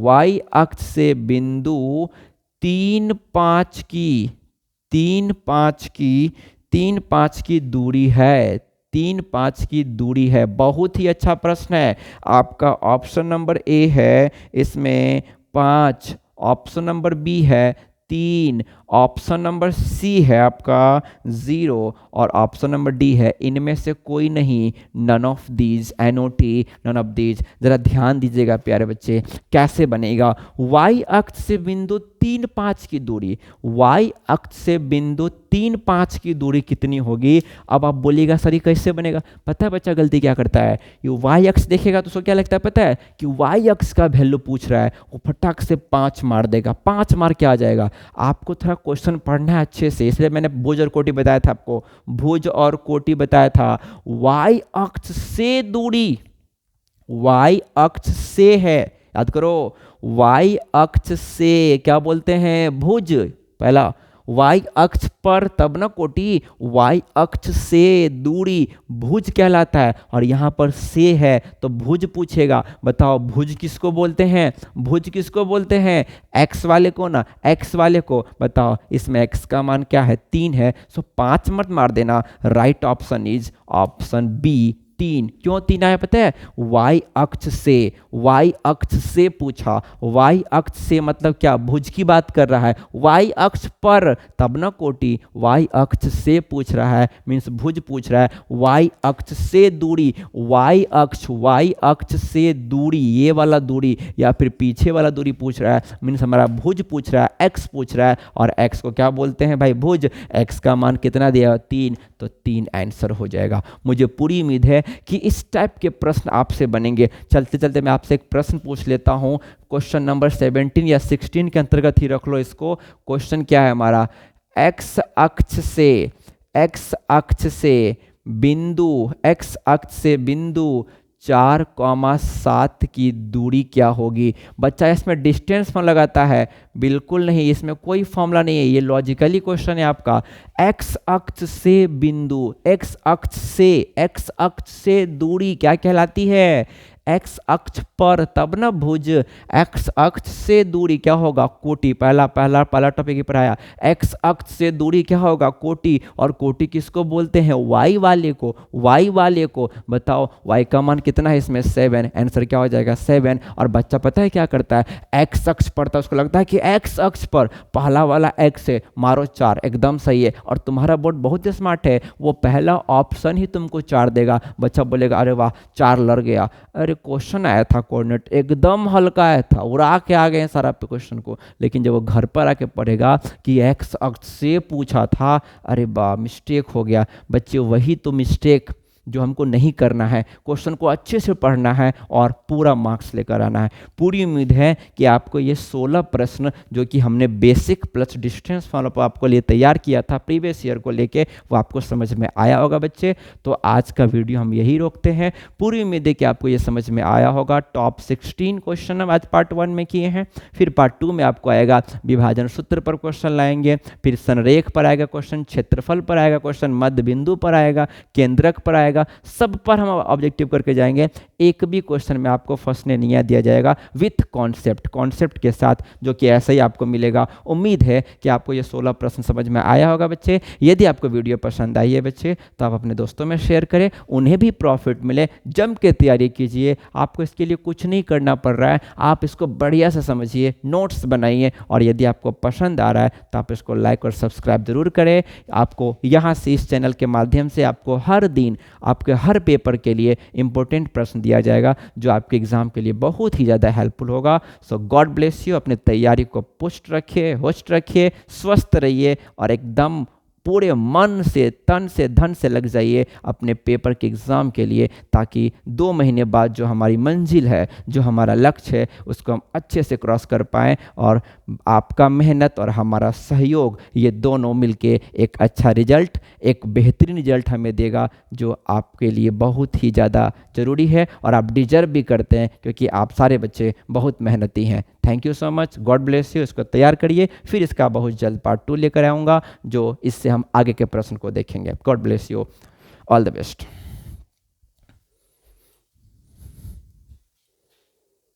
y अक्ष से बिंदु 3, 5 की, 3, 5 की, 3, 5 की दूरी है, 3, 5 की दूरी है। बहुत ही अच्छा प्रश्न है। आपका ऑप्शन नंबर ए है इसमें 5, ऑप्शन नंबर बी है 3, ऑप्शन नंबर सी है आपका 0 और ऑप्शन नंबर डी है इनमें से कोई नहीं, none of these, NOT, none of these. जरा ध्यान दीजिएगा प्यारे बच्चे, कैसे बनेगा? y अक्ष से बिंदु 3, 5 की दूरी, y अक्ष से बिंदु 3, 5 की दूरी कितनी होगी? अब आप बोलिएगा सर ये कैसे बनेगा? पता है बच्चा गलती क्या करता है? ये y अक्ष देखेगा तो उसको क्या लगता है पता है? कि y अक्ष का वैल्यू पूछ रहा है, वो फटाक से 5 मार देगा। 5 मार के आ जाएगा। आपको थोड़ा क्वेश्चन पढ़ना है अच्छे से, इसलिए मैंने भुज और कोटि बताया था आपको, भुज और कोटि बताया था। y अक्ष से दूरी, y अक्ष से है, याद करो, y अक्ष से क्या बोलते हैं? भुज। पहला y अक्ष पर तब ना कोटि, y अक्ष से दूरी भुज कहलाता है। और यहाँ पर से है तो भुज पूछेगा। बताओ भुज किसको बोलते हैं? भुज किसको बोलते हैं? x वाले को ना, x वाले को। बताओ इसमें x का मान क्या है? 3 है। सो 5 मत मार देना। Right option is option B, 3। क्यों 3 आया पता है? y अक्ष से, y अक्ष से पूछा। y अक्ष से मतलब क्या? भुज की बात कर रहा है। y अक्ष पर तब ना कोटि, y अक्ष से पूछ रहा है, मीन्स भुज पूछ रहा है। y अक्ष से दूरी, y अक्ष से दूरी, ये वाला दूरी या फिर पीछे वाला दूरी पूछ रहा है, मीन्स हमारा भुज पूछ रहा है, x पूछ रहा है। और x को क्या बोलते हैं भाई? भुज। x का मान कितना दिया? 3, तो 3 आंसर हो जाएगा। मुझे पूरी उम्मीद है कि इस टाइप के प्रश्न आपसे बनेंगे। चलते चलते मैं आपसे एक प्रश्न पूछ लेता हूं, क्वेश्चन नंबर 17 या 16 के अंतर्गत ही रख लो इसको। क्वेश्चन क्या है हमारा? x अक्ष से, x अक्ष से बिंदु, x अक्ष से बिंदु 4,7 की दूरी क्या होगी। बच्चा इसमें डिस्टेंस फॉर्म लगाता है, बिल्कुल नहीं, इसमें कोई फॉर्मूला नहीं है, ये लॉजिकली क्वेश्चन है आपका। एक्स अक्ष से बिंदु, एक्स अक्ष से दूरी क्या कहलाती है, एक्स अक्ष पर, तब ना भुज। एक्स अक्ष से दूरी क्या होगा, कोटि। पहला टॉपिक ही पढ़ाया। एक्स अक्ष से दूरी क्या होगा, कोटि। और कोटि किसको बोलते हैं, वाई वाले को। बताओ वाई का मान कितना है इसमें, 7। आंसर क्या हो जाएगा, 7। और बच्चा पता है क्या करता है, एक्स अक्ष पर था, उसको लगता है कि एक्स अक्ष पर पहला वाला एक्स है, मारो 4। एकदम सही है। और तुम्हारा बोर्ड बहुत स्मार्ट है, वो पहला ऑप्शन ही तुमको 4 देगा। बच्चा बोलेगा अरे वाह 4 लड़ गया। अरे क्वेश्चन आया था कोऑर्डिनेट एकदम हल्का आया था, उड़ा के आ गए सारा क्वेश्चन को। लेकिन जब वो घर पर आके पढ़ेगा कि एक्स अक्ष से पूछा था, अरे बा मिस्टेक हो गया। बच्चे वही तो मिस्टेक जो हमको नहीं करना है, क्वेश्चन को अच्छे से पढ़ना है और पूरा मार्क्स लेकर आना है। पूरी उम्मीद है कि आपको ये 16 प्रश्न जो कि हमने बेसिक प्लस डिस्टेंस फॉलो पर आपको लिए तैयार किया था प्रीवियस ईयर को लेके, वो आपको समझ में आया होगा बच्चे। तो आज का वीडियो हम यही रोकते हैं। पूरी उम्मीद है कि आपको ये समझ में आया होगा। टॉप 16 क्वेश्चन हम आज पार्ट 1 में किए हैं, फिर पार्ट 2 में आपको आएगा विभाजन सूत्र पर क्वेश्चन लाएंगे, फिर संरेख पर आएगा क्वेश्चन, क्षेत्रफल पर आएगा क्वेश्चन, मध्य बिंदु पर आएगा, केंद्रक पर आएगा, सब पर हम ऑब्जेक्टिव करके जाएंगे। एक भी क्वेश्चन में आपको फंसने नहीं दिया जाएगा, विथ कॉन्सेप्ट के साथ, जो कि ऐसा ही आपको मिलेगा। उम्मीद है कि आपको ये 16 प्रश्न समझ में आया होगा बच्चे। यदि आपको वीडियो पसंद आई है बच्चे तो आप अपने दोस्तों में शेयर करें, उन्हें भी प्रॉफिट मिले। जम के तैयारी कीजिए, आपको इसके लिए कुछ नहीं करना पड़ रहा है, आप इसको बढ़िया से समझिए, नोट्स बनाइए। और यदि आपको पसंद आ रहा है तो आप इसको लाइक और सब्सक्राइब जरूर करें। आपको यहाँ से इस चैनल के माध्यम से आपको हर दिन आपके हर पेपर के लिए इंपॉर्टेंट प्रश्न दिया जाएगा, जो आपके एग्जाम के लिए बहुत ही ज़्यादा हेल्पफुल होगा। सो गॉड ब्लेस यू। अपने तैयारी को पुष्ट रखिए, होस्ट रखिए, स्वस्थ रहिए और एकदम पूरे मन से, तन से, धन से लग जाइए अपने पेपर के एग्ज़ाम के लिए, ताकि 2 महीने बाद जो हमारी मंजिल है, जो हमारा लक्ष्य है, उसको हम अच्छे से क्रॉस कर पाएँ। और आपका मेहनत और हमारा सहयोग, ये दोनों मिलके एक अच्छा रिजल्ट, एक बेहतरीन रिजल्ट हमें देगा, जो आपके लिए बहुत ही ज़्यादा ज़रूरी है और आप डिजर्व भी करते हैं, क्योंकि आप सारे बच्चे बहुत मेहनती हैं। Thank you so much. God bless you. इसको तैयार करिए, फिर इसका बहुत जल्द पार्ट 2 लेकर आऊँगा, जो इससे हम आगे के प्रश्न को देखेंगे। God bless you. All the best.